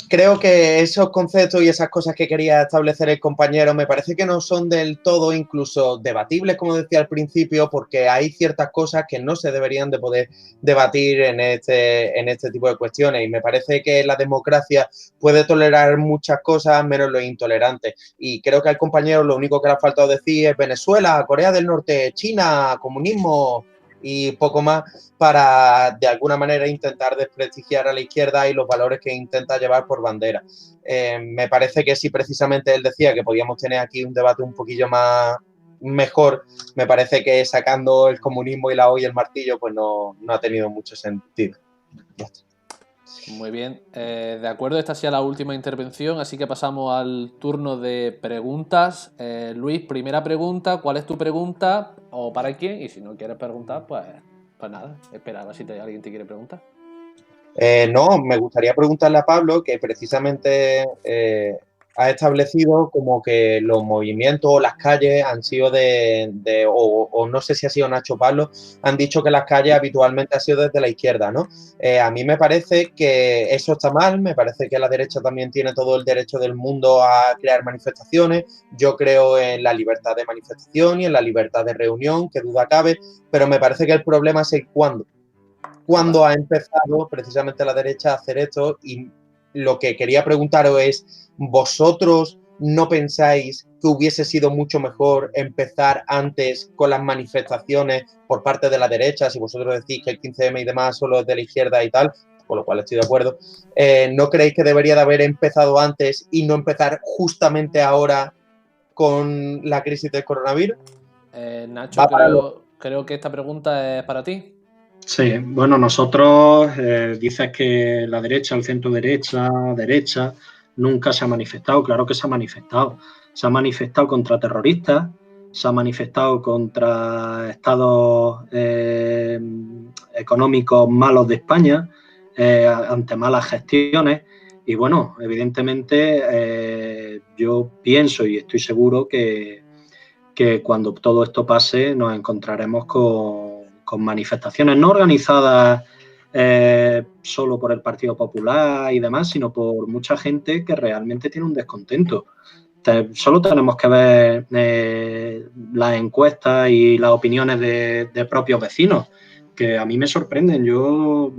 Creo que esos conceptos y esas cosas que quería establecer el compañero me parece que no son del todo incluso debatibles, como decía al principio, porque hay ciertas cosas que no se deberían de poder debatir en este tipo de cuestiones. Y me parece que la democracia puede tolerar muchas cosas menos lo intolerante. Y creo que al compañero lo único que le ha faltado decir es Venezuela, Corea del Norte, China, comunismo y poco más, para de alguna manera intentar desprestigiar a la izquierda y los valores que intenta llevar por bandera. Me parece que si precisamente él decía que podíamos tener aquí un debate un poquillo más mejor, me parece que sacando el comunismo y la hoz y el martillo, pues no ha tenido mucho sentido. Ya está. Muy bien, de acuerdo, esta ha sido la última intervención, así que pasamos al turno de preguntas. Luis, primera pregunta, ¿cuál es tu pregunta o para quién? Y si no quieres preguntar, pues nada, espera a ver si alguien te quiere preguntar. No, me gustaría preguntarle a Pablo, que precisamente ha establecido como que los movimientos o las calles han sido o no sé si ha sido Nacho Pablo, han dicho que las calles habitualmente han sido desde la izquierda, ¿no? A mí me parece que eso está mal, me parece que la derecha también tiene todo el derecho del mundo a crear manifestaciones. Yo creo en la libertad de manifestación y en la libertad de reunión, que duda cabe, pero me parece que el problema es el cuándo. Cuando ha empezado precisamente la derecha a hacer esto, y lo que quería preguntaros es, ¿vosotros no pensáis que hubiese sido mucho mejor empezar antes con las manifestaciones por parte de la derecha? Si vosotros decís que el 15M y demás solo es de la izquierda y tal, con lo cual estoy de acuerdo, ¿no creéis que debería de haber empezado antes y no empezar justamente ahora con la crisis del coronavirus? Nacho, creo que esta pregunta es para ti. Sí, bueno, nosotros dices que la derecha, el centro derecha, nunca se ha manifestado. Claro que se ha manifestado. Se ha manifestado contra terroristas, se ha manifestado contra estados económicos malos de España, ante malas gestiones. Y bueno, evidentemente yo pienso y estoy seguro que cuando todo esto pase nos encontraremos con manifestaciones no organizadas solo por el Partido Popular y demás, sino por mucha gente que realmente tiene un descontento. Solo tenemos que ver las encuestas y las opiniones de propios vecinos, que a mí me sorprenden. Yo,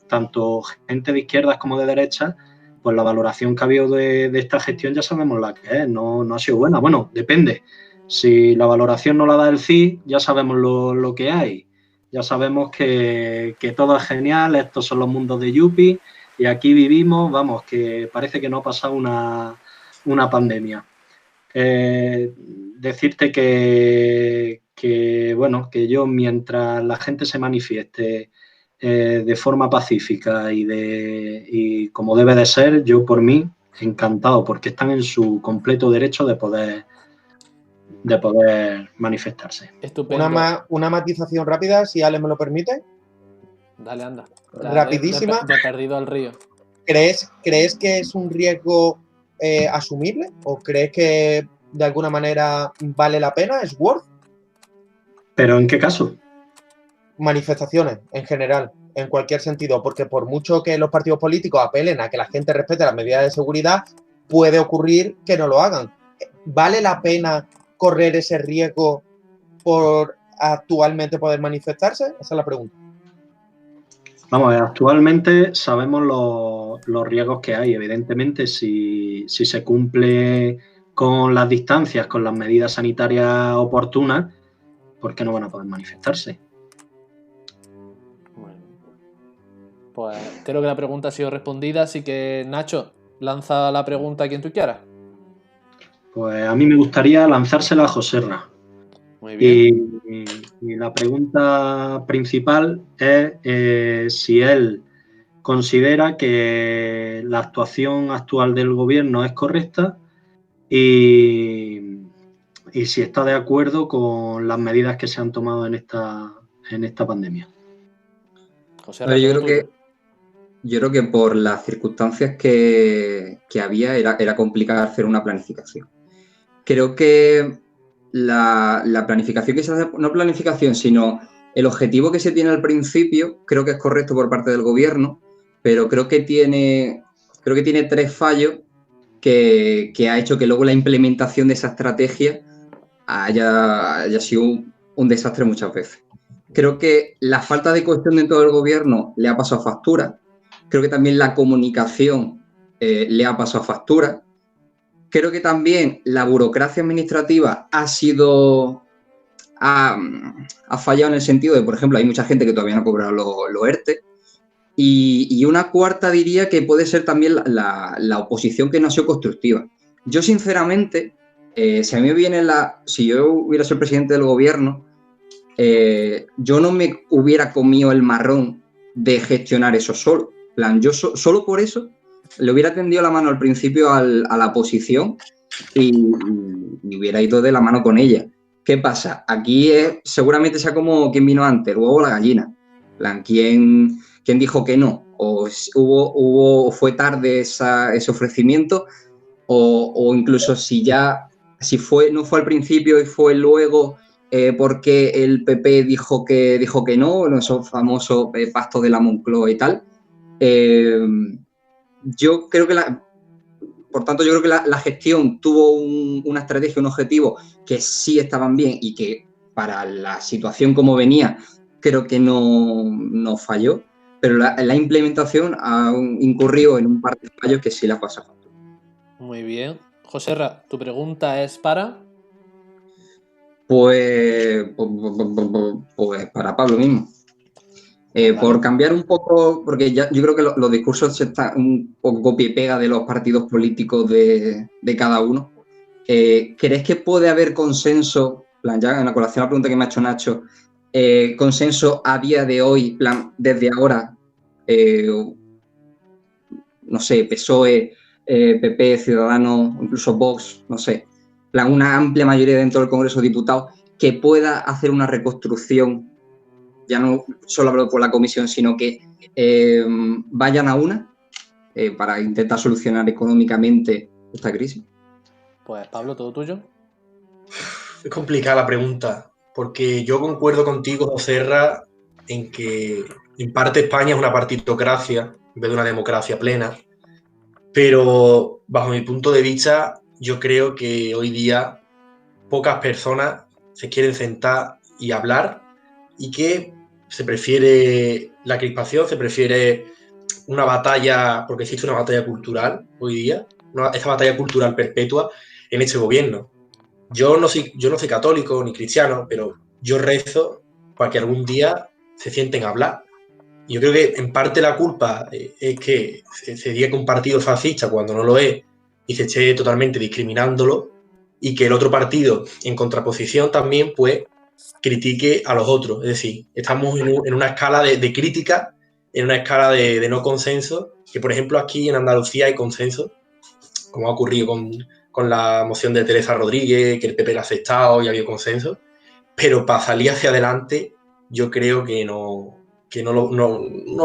tanto gente de izquierdas como de derechas, pues la valoración que ha habido de esta gestión ya sabemos la que es, no ha sido buena. Bueno, depende. Si la valoración no la da el CIS, ya sabemos lo que hay. Ya sabemos que todo es genial, estos son los mundos de Yuppie y aquí vivimos, vamos, que parece que no ha pasado una pandemia. Decirte bueno, que yo, mientras la gente se manifieste de forma pacífica y como debe de ser, yo por mí encantado, porque están en su completo derecho de poder manifestarse. Estupendo. Una matización rápida, si Ale me lo permite. Dale, anda. Rapidísima. De perdido al río. ¿Crees que es un riesgo asumible? ¿O crees que de alguna manera vale la pena? ¿Es worth? ¿Pero en qué caso? Manifestaciones, en general, en cualquier sentido, porque por mucho que los partidos políticos apelen a que la gente respete las medidas de seguridad, puede ocurrir que no lo hagan. ¿Vale la pena correr ese riesgo por actualmente poder manifestarse? Esa es la pregunta. Vamos, actualmente sabemos los riesgos que hay. Evidentemente, si se cumple con las distancias, con las medidas sanitarias oportunas, ¿por qué no van a poder manifestarse? Bueno, pues creo que la pregunta ha sido respondida, así que Nacho, lanza la pregunta a quien tú quieras. Pues a mí me gustaría lanzársela a Joserra. Muy bien. Y la pregunta principal es si él considera que la actuación actual del gobierno es correcta y si está de acuerdo con las medidas que se han tomado en esta pandemia. Joserra, yo creo que por las circunstancias que había era complicado hacer una planificación. creo que la planificación que se hace, no planificación, sino el objetivo que se tiene al principio, creo que es correcto por parte del gobierno, pero creo que tiene 3 fallos que ha hecho que luego la implementación de esa estrategia haya sido un desastre muchas veces. Creo que la falta de cohesión dentro del gobierno le ha pasado factura. Creo que también la comunicación le ha pasado factura. Creo que también la burocracia administrativa ha fallado en el sentido de, por ejemplo, hay mucha gente que todavía no ha cobrado los ERTE. Y una cuarta diría que puede ser también la oposición que no ha sido constructiva. Yo, sinceramente, si yo hubiera sido presidente del gobierno, yo no me hubiera comido el marrón de gestionar eso solo. En plan, yo solo por eso le hubiera tendido la mano al principio a la oposición y hubiera ido de la mano con ella. ¿Qué pasa? Aquí seguramente sea como quien vino antes, el huevo o la gallina. En plan, ¿quién dijo que no? O fue tarde ese ofrecimiento, o incluso no fue al principio y fue luego porque el PP dijo que no, esos famosos pactos de la Moncloa y tal. Yo creo que la gestión tuvo una estrategia, un objetivo que sí estaban bien y que para la situación como venía creo que no falló, pero la implementación ha incurrido en un par de fallos que sí la pasa. Muy bien. Joserra, tu pregunta es para... Pues para Pablo mismo. Vale. Por cambiar un poco, porque yo creo que los discursos están un poco copia y pega de los partidos políticos de cada uno. ¿Crees que puede haber consenso, ya en la colación a la pregunta que me ha hecho Nacho, consenso a día de hoy, desde ahora, no sé, PSOE, PP, Ciudadanos, incluso Vox, no sé, una amplia mayoría dentro del Congreso de Diputados que pueda hacer una reconstrucción? Ya no solo hablo por la comisión, sino que vayan a una para intentar solucionar económicamente esta crisis. Pues Pablo, todo tuyo. Es complicada la pregunta, porque yo concuerdo contigo, Joserra, en que en parte España es una partitocracia en vez de una democracia plena, pero bajo mi punto de vista yo creo que hoy día pocas personas se quieren sentar y hablar, y que se prefiere la crispación, se prefiere una batalla, porque existe una batalla cultural hoy día, esta batalla cultural perpetua en este gobierno. Yo no soy católico ni cristiano, pero yo rezo para que algún día se sienten a hablar. Y yo creo que en parte la culpa es que se diga que un partido es fascista cuando no lo es y se esté totalmente discriminándolo, y que el otro partido, en contraposición también, pues critique a los otros. Es decir, estamos en una escala de crítica, en una escala de no consenso, que por ejemplo aquí en Andalucía hay consenso, como ha ocurrido con la moción de Teresa Rodríguez, que el PP la ha aceptado y ha habido consenso, pero para salir hacia adelante yo creo que no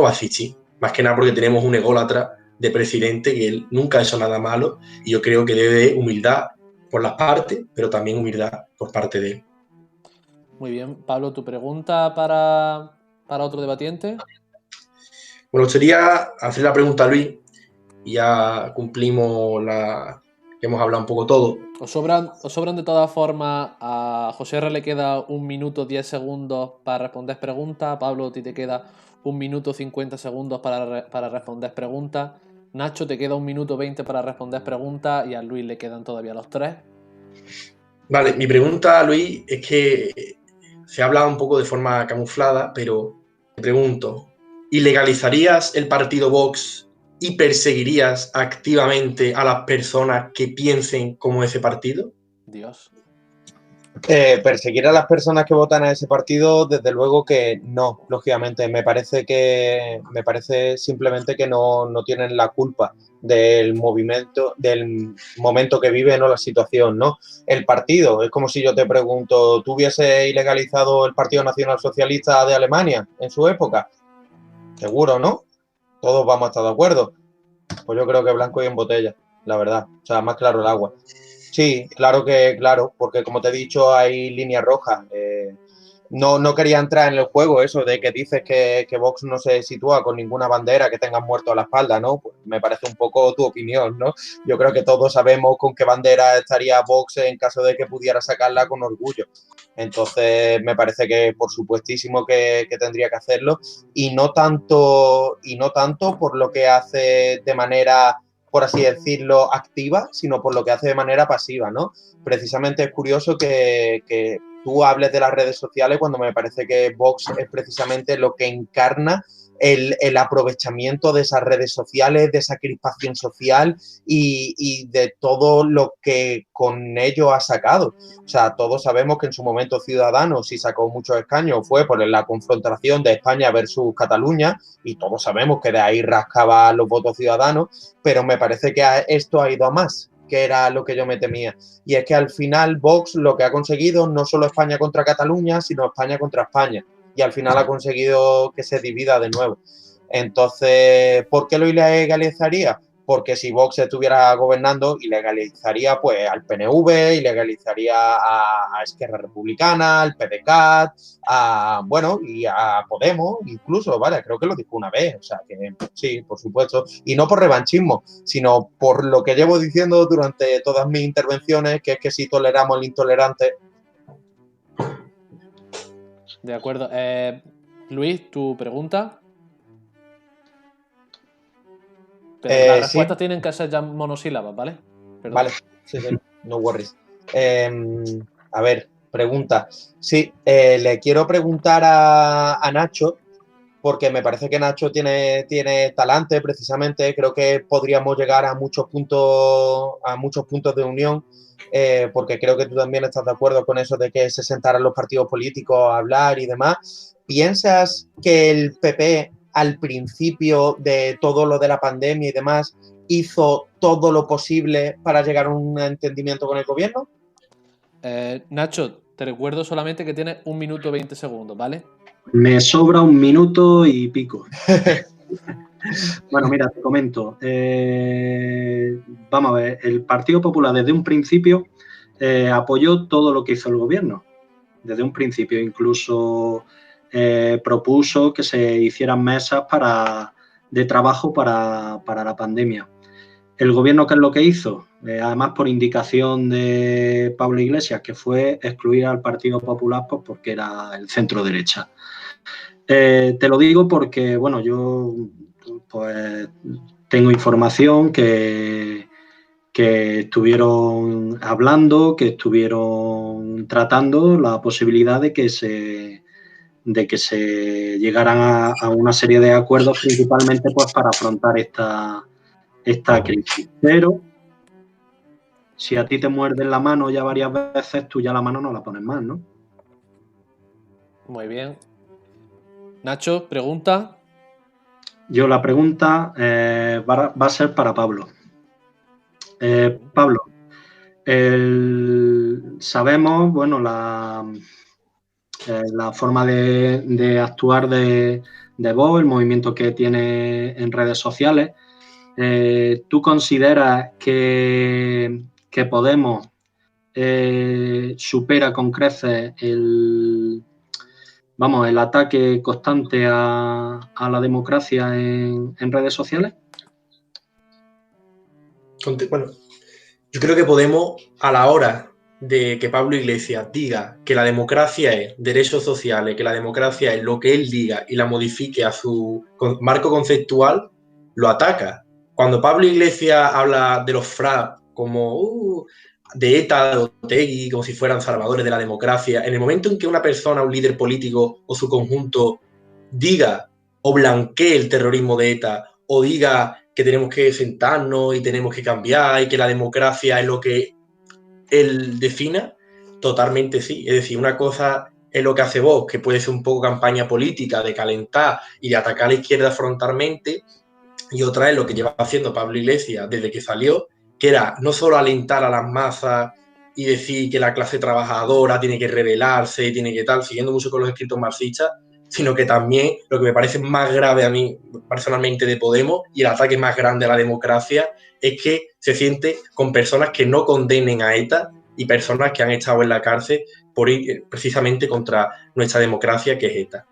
va a existir. Más que nada porque tenemos un ególatra de presidente que él nunca ha hecho nada malo, y yo creo que debe de humildad por las partes, pero también humildad por parte de él. Muy bien. Pablo, ¿tu pregunta para otro debatiente? Bueno, sería hacer la pregunta a Luis, y ya cumplimos hemos hablado un poco todo. Os sobran de todas formas. A José R. le queda 1 minuto 10 segundos para responder preguntas. A Pablo, a ti te queda 1 minuto 50 segundos para responder preguntas. Nacho, te queda 1 minuto 20 para responder preguntas, y a Luis le quedan todavía los 3. Vale, mi pregunta, Luis, es que se ha hablado un poco de forma camuflada, pero te pregunto, ¿ilegalizarías el partido Vox y perseguirías activamente a las personas que piensen como ese partido? Dios. Perseguir a las personas que votan a ese partido, desde luego que no, lógicamente. Me parece simplemente que no tienen la culpa del movimiento, del momento que viven o la situación, ¿no? El partido, es como si yo te pregunto, ¿tú hubieses ilegalizado el Partido Nacional Socialista de Alemania en su época? Seguro, ¿no? Todos vamos a estar de acuerdo. Pues yo creo que blanco y en botella, la verdad. O sea, más claro el agua. Sí, claro, porque como te he dicho, hay líneas rojas. No quería entrar en el juego eso de que dices que Vox no se sitúa con ninguna bandera que tengan muerto a la espalda, ¿no? Pues me parece un poco tu opinión, ¿no? Yo creo que todos sabemos con qué bandera estaría Vox en caso de que pudiera sacarla con orgullo. Entonces, me parece que por supuestísimo que tendría que hacerlo y no tanto por lo que hace de manera, por así decirlo, activa, sino por lo que hace de manera pasiva, ¿no? Precisamente es curioso que tú hables de las redes sociales cuando me parece que Vox es precisamente lo que encarna el aprovechamiento de esas redes sociales, de esa crispación social y de todo lo que con ello ha sacado. O sea, todos sabemos que en su momento Ciudadanos sí sacó muchos escaños, fue por la confrontación de España versus Cataluña, y todos sabemos que de ahí rascaba los votos Ciudadanos, pero me parece que esto ha ido a más, que era lo que yo me temía. Y es que al final Vox lo que ha conseguido no solo España contra Cataluña, sino España contra España. Y al final ha conseguido que se divida de nuevo. Entonces, ¿por qué lo ilegalizaría? Porque si Vox estuviera gobernando, ilegalizaría pues al PNV, ilegalizaría a Esquerra Republicana, al PDeCAT, y a Podemos, incluso, vale, creo que lo dijo una vez, o sea que sí, por supuesto, y no por revanchismo, sino por lo que llevo diciendo durante todas mis intervenciones, que es que si toleramos el intolerante. De acuerdo. Luis, tu pregunta. Pero las respuestas tienen que ser ya monosílabas, ¿vale? Perdón. Vale, sí, no worries. A ver, pregunta. Sí, le quiero preguntar a Nacho, porque me parece que Nacho tiene talante, precisamente. Creo que podríamos llegar a muchos puntos de unión, porque creo que tú también estás de acuerdo con eso de que se sentaran los partidos políticos a hablar y demás. ¿Piensas que el PP, al principio de todo lo de la pandemia y demás, hizo todo lo posible para llegar a un entendimiento con el gobierno? Nacho, te recuerdo solamente que tienes 1 minuto 20 segundos, ¿vale? Me sobra 1 minuto y pico. Bueno, mira, te comento. Vamos a ver, el Partido Popular desde un principio apoyó todo lo que hizo el gobierno. Desde un principio incluso propuso que se hicieran mesas de trabajo para la pandemia. ¿El gobierno qué es lo que hizo? Además, por indicación de Pablo Iglesias, que fue excluir al Partido Popular pues, porque era el centro derecha. Te lo digo porque, bueno, yo pues tengo información que estuvieron hablando, que estuvieron tratando la posibilidad de que se llegaran a una serie de acuerdos, principalmente pues para afrontar esta crisis. Pero si a ti te muerden la mano ya varias veces, tú ya la mano no la pones más, ¿no? Muy bien. Nacho, pregunta. Yo la pregunta va a ser para Pablo. Pablo, sabemos, bueno, la forma de actuar de Vox, el movimiento que tiene en redes sociales. ¿Tú consideras que Podemos supera con creces el ataque constante a la democracia en redes sociales? Bueno, yo creo que Podemos, a la hora de que Pablo Iglesias diga que la democracia es derechos sociales, que la democracia es lo que él diga y la modifique a su marco conceptual, lo ataca. Cuando Pablo Iglesias habla de los FRAP como de ETA, de Otegi, como si fueran salvadores de la democracia, en el momento en que una persona, un líder político o su conjunto diga o blanquee el terrorismo de ETA o diga que tenemos que sentarnos y tenemos que cambiar y que la democracia es lo que él defina, totalmente sí. Es decir, una cosa es lo que hace Vox, que puede ser un poco campaña política de calentar y de atacar a la izquierda frontalmente, y otra es lo que lleva haciendo Pablo Iglesias desde que salió, que era no solo alentar a las masas y decir que la clase trabajadora tiene que rebelarse, tiene que tal, siguiendo mucho con los escritos marxistas, sino que también lo que me parece más grave a mí personalmente de Podemos y el ataque más grande a la democracia es que se siente con personas que no condenen a ETA y personas que han estado en la cárcel por ir precisamente contra nuestra democracia, que es ETA.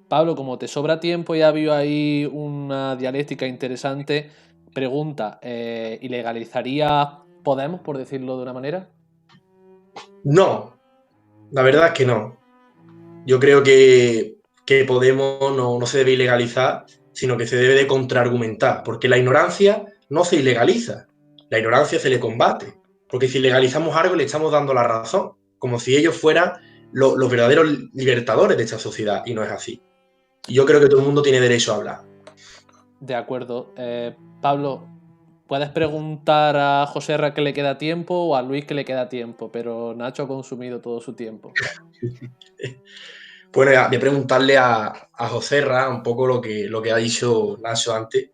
Pablo, como te sobra tiempo y ha habido ahí una dialéctica interesante, pregunta, ¿ilegalizaría Podemos, por decirlo de una manera? No, la verdad es que no. Yo creo que Podemos no se debe ilegalizar, sino que se debe de contraargumentar, porque la ignorancia no se ilegaliza, la ignorancia se le combate, porque si legalizamos algo le estamos dando la razón, como si ellos fueran los verdaderos libertadores de esta sociedad, y no es así. Y yo creo que todo el mundo tiene derecho a hablar. De acuerdo. Pablo, puedes preguntar a José Ra que le queda tiempo o a Luis que le queda tiempo, pero Nacho ha consumido todo su tiempo. Bueno, voy a preguntarle a Joserra un poco lo que ha dicho Nacho antes.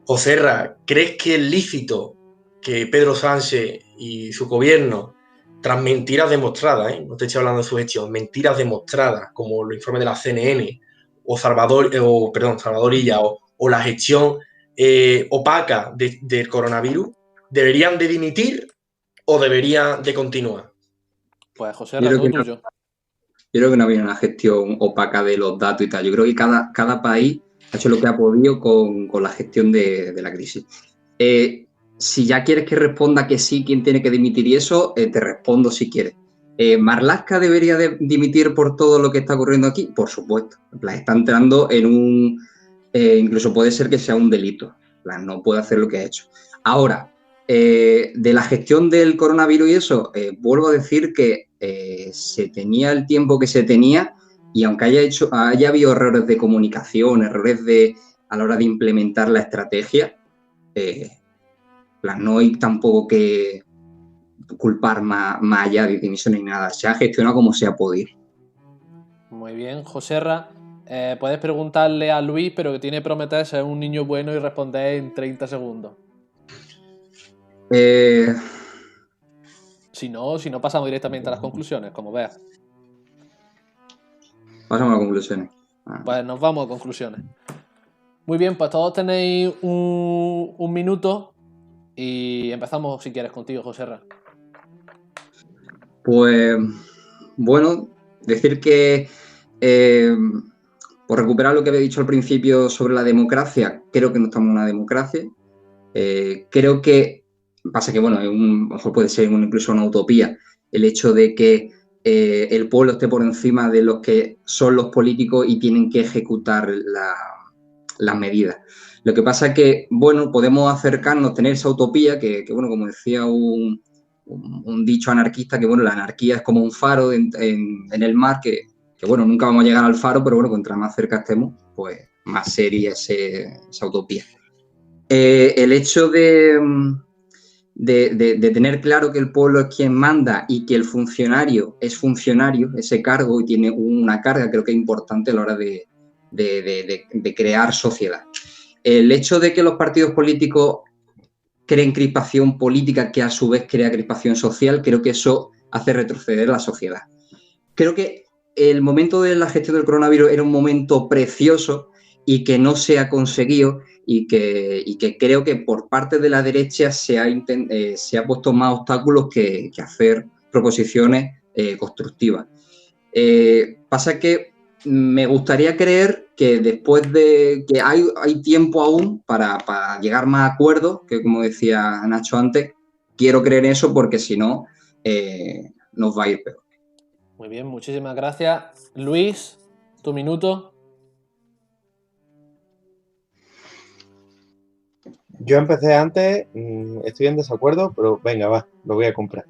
Joserra, ¿crees que es lícito que Pedro Sánchez y su gobierno, tras mentiras demostradas, no te estoy hablando de su gestión, mentiras demostradas, como los informes de la CNN o Salvadorilla o la gestión opaca del coronavirus, deberían de dimitir o deberían de continuar? Pues José Ra, todo tuyo. Yo creo que no había una gestión opaca de los datos y tal. Yo creo que cada país ha hecho lo que ha podido con la gestión de la crisis. Si ya quieres que responda que sí, quién tiene que dimitir y eso, te respondo si quieres. ¿Marlaska debería de dimitir por todo lo que está ocurriendo aquí? Por supuesto. Está entrando en un... incluso puede ser que sea un delito. No puede hacer lo que ha hecho. Ahora, de la gestión del coronavirus y eso, vuelvo a decir que se tenía el tiempo que se tenía y aunque haya habido errores de comunicación, errores a la hora de implementar la estrategia, no hay tampoco que culpar más allá de dimisiones ni nada. Se ha gestionado como se ha podido. Muy bien, José Ra. Puedes preguntarle a Luis, pero que tiene que prometer ser un niño bueno y responder en 30 segundos. Si no, pasamos directamente a las conclusiones, como veas. Pasamos a las conclusiones. Pues nos vamos a conclusiones. Muy bien, pues todos tenéis un minuto y empezamos, si quieres, contigo, José Ra. Pues, bueno, decir que por recuperar lo que había dicho al principio sobre la democracia, creo que no estamos en una democracia. Creo que pasa que, bueno, a lo mejor puede ser incluso una utopía el hecho de que el pueblo esté por encima de los que son los políticos y tienen que ejecutar las medidas. Lo que pasa es que, bueno, podemos acercarnos, tener esa utopía que bueno, como decía un dicho anarquista, que, bueno, la anarquía es como un faro en el mar, que, bueno, nunca vamos a llegar al faro, pero, bueno, contra más cerca estemos, pues más seria es esa utopía. El hecho de tener claro que el pueblo es quien manda y que el funcionario es funcionario, ese cargo, y tiene una carga, creo que es importante a la hora de crear sociedad. El hecho de que los partidos políticos creen crispación política que a su vez crea crispación social, creo que eso hace retroceder la sociedad. Creo que el momento de la gestión del coronavirus era un momento precioso y que no se ha conseguido y que creo que por parte de la derecha se ha puesto más obstáculos que hacer proposiciones constructivas. Pasa que me gustaría creer que después de que hay tiempo aún para llegar más a acuerdos, que como decía Nacho antes, quiero creer eso porque si no, nos va a ir peor. Muy bien, muchísimas gracias. Luis, tu minuto. Yo empecé antes, estoy en desacuerdo, pero venga, va, lo voy a comprar.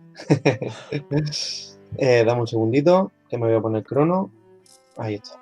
Dame un segundito, que me voy a poner crono. Ahí está.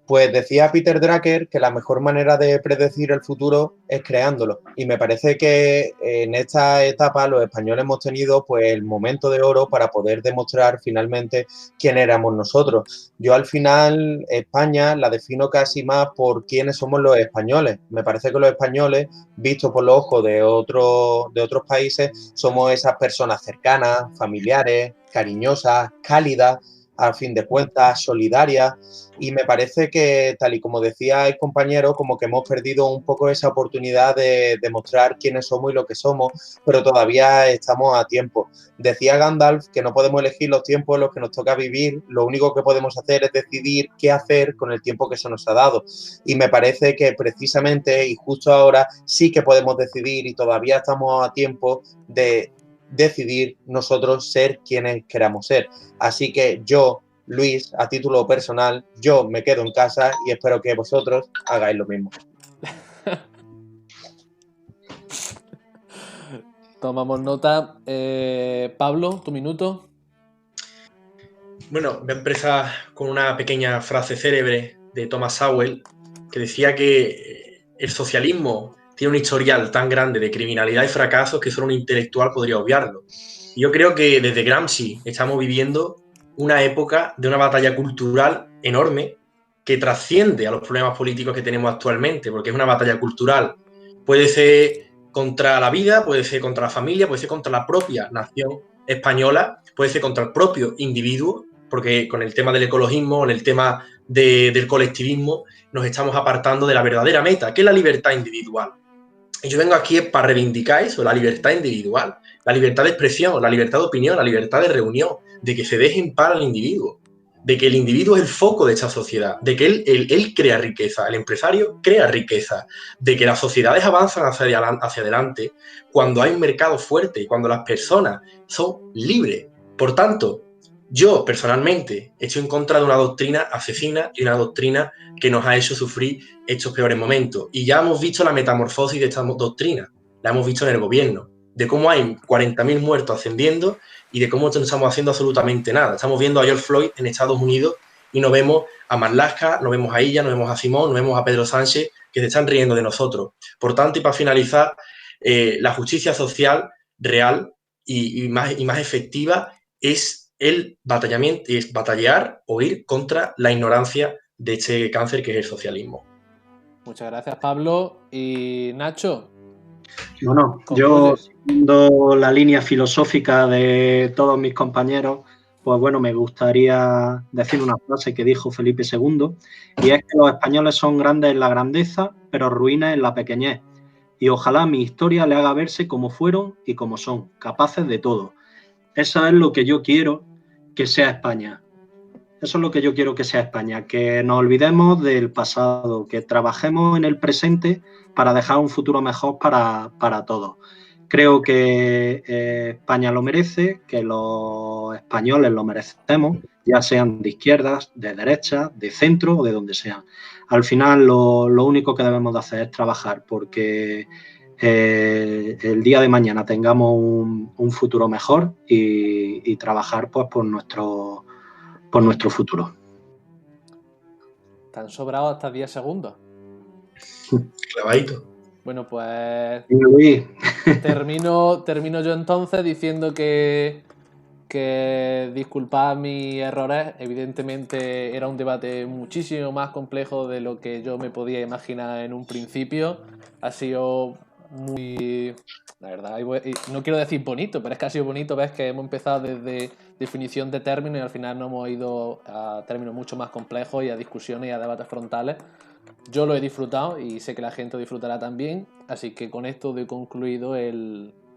Pues decía Peter Drucker que la mejor manera de predecir el futuro es creándolo. Y me parece que en esta etapa los españoles hemos tenido pues el momento de oro para poder demostrar finalmente quién éramos nosotros. Yo al final España la defino casi más por quiénes somos los españoles. Me parece que los españoles, vistos por los ojos de otros países, somos esas personas cercanas, familiares, cariñosas, cálidas, a fin de cuentas, solidarias. Y me parece que, tal y como decía el compañero, como que hemos perdido un poco esa oportunidad de demostrar quiénes somos y lo que somos, pero todavía estamos a tiempo. Decía Gandalf que no podemos elegir los tiempos en los que nos toca vivir, lo único que podemos hacer es decidir qué hacer con el tiempo que se nos ha dado. Y me parece que precisamente y justo ahora sí que podemos decidir y todavía estamos a tiempo de decidir nosotros ser quienes queramos ser. Así que yo, Luis, a título personal, yo me quedo en casa y espero que vosotros hagáis lo mismo. Tomamos nota. Pablo, tu minuto. Bueno, voy a empezar con una pequeña frase célebre de Thomas Sowell, que decía que el socialismo tiene un historial tan grande de criminalidad y fracasos que solo un intelectual podría obviarlo. Y yo creo que desde Gramsci estamos viviendo una época de una batalla cultural enorme que trasciende a los problemas políticos que tenemos actualmente, porque es una batalla cultural. Puede ser contra la vida, puede ser contra la familia, puede ser contra la propia nación española, puede ser contra el propio individuo, porque con el tema del ecologismo, con el tema del colectivismo, nos estamos apartando de la verdadera meta, que es la libertad individual. Y yo vengo aquí para reivindicar eso, la libertad individual, la libertad de expresión, la libertad de opinión, la libertad de reunión, de que se deje en paz al individuo, de que el individuo es el foco de esta sociedad, de que él crea riqueza, el empresario crea riqueza, de que las sociedades avanzan hacia adelante cuando hay un mercado fuerte y cuando las personas son libres. Por tanto, yo personalmente estoy en contra de una doctrina asesina y una doctrina que nos ha hecho sufrir estos peores momentos. Y ya hemos visto la metamorfosis de esta doctrina, la hemos visto en el gobierno, de cómo hay 40.000 muertos ascendiendo y de cómo no estamos haciendo absolutamente nada. Estamos viendo a George Floyd en Estados Unidos y no vemos a Marlaska, no vemos a ella, no vemos a Simón, no vemos a Pedro Sánchez, que se están riendo de nosotros. Por tanto, y para finalizar, la justicia social real y más efectiva es el batallamiento, es batallar o ir contra la ignorancia de este cáncer que es el socialismo. Muchas gracias, Pablo. Y Nacho. Bueno, yo, siguiendo la línea filosófica de todos mis compañeros, pues bueno, me gustaría decir una frase que dijo Felipe II, y es que los españoles son grandes en la grandeza, pero ruines en la pequeñez. Y ojalá mi historia le haga verse como fueron y como son, capaces de todo. Eso es lo que yo quiero que sea España. Eso es lo que yo quiero que sea España, que nos olvidemos del pasado, que trabajemos en el presente para dejar un futuro mejor para todos. Creo que España lo merece, que los españoles lo merecemos, ya sean de izquierdas, de derechas, de centro o de donde sean. Al final lo único que debemos de hacer es trabajar porque el día de mañana tengamos un futuro mejor y trabajar pues por nuestro futuro. Te han sobrado hasta 10 segundos. Clavadito. Bueno, pues Luis. termino yo entonces diciendo que disculpad mis errores. Evidentemente era un debate muchísimo más complejo de lo que yo me podía imaginar en un principio. Ha sido muy... La verdad, no quiero decir bonito, pero es que ha sido bonito. Ves que hemos empezado desde definición de términos y al final nos hemos ido a términos mucho más complejos y a discusiones y a debates frontales. Yo lo he disfrutado y sé que la gente lo disfrutará también. Así que con esto doy concluido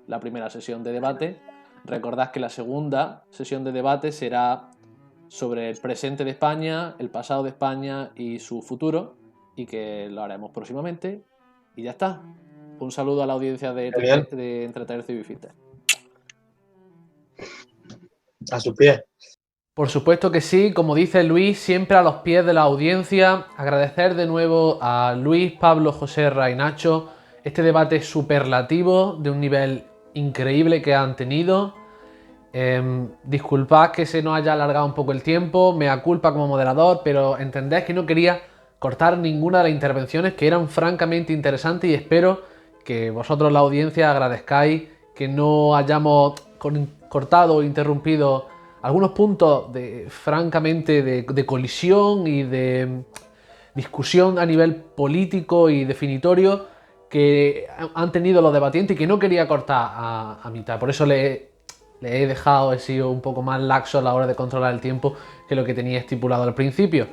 la primera sesión de debate. Recordad que la segunda sesión de debate será sobre el presente de España, el pasado de España y su futuro, y que lo haremos próximamente. Y ya está. Un saludo a la audiencia de Entre Tercio y Bifite. A sus pies. Por supuesto que sí, como dice Luis, siempre a los pies de la audiencia. Agradecer de nuevo a Luis, Pablo, Joserra y Nacho este debate superlativo de un nivel increíble que han tenido. Disculpad que se nos haya alargado un poco el tiempo, mea culpa como moderador, pero entended que no quería cortar ninguna de las intervenciones que eran francamente interesantes y espero que vosotros, la audiencia, agradezcáis que no hayamos cortado o interrumpido algunos puntos francamente de colisión y de discusión a nivel político y definitorio que han tenido los debatientes y que no quería cortar a mitad. Por eso le he dejado, he sido un poco más laxo a la hora de controlar el tiempo que lo que tenía estipulado al principio.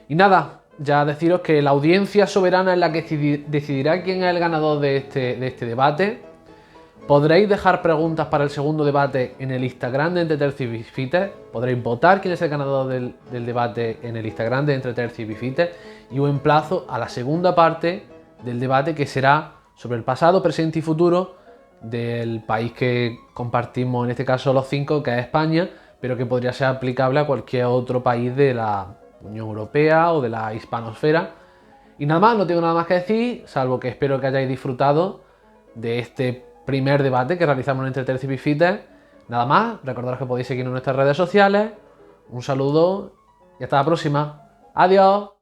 Y nada, ya deciros que la audiencia soberana es la que decidirá quién es el ganador de este debate. Podréis dejar preguntas para el segundo debate en el Instagram de Entre Tercios y Bifites. Podréis votar quién es el ganador del debate en el Instagram de Entre Tercios y Bifites. Y os emplazo a la segunda parte del debate, que será sobre el pasado, presente y futuro del país que compartimos, en este caso los 5, que es España, pero que podría ser aplicable a cualquier otro país de la Unión Europea o de la hispanosfera. Y nada más, no tengo nada más que decir, salvo que espero que hayáis disfrutado de este primer debate que realizamos Entre Tercios y Bifites. Nada más, recordaros que podéis seguirnos en nuestras redes sociales. Un saludo y hasta la próxima. Adiós.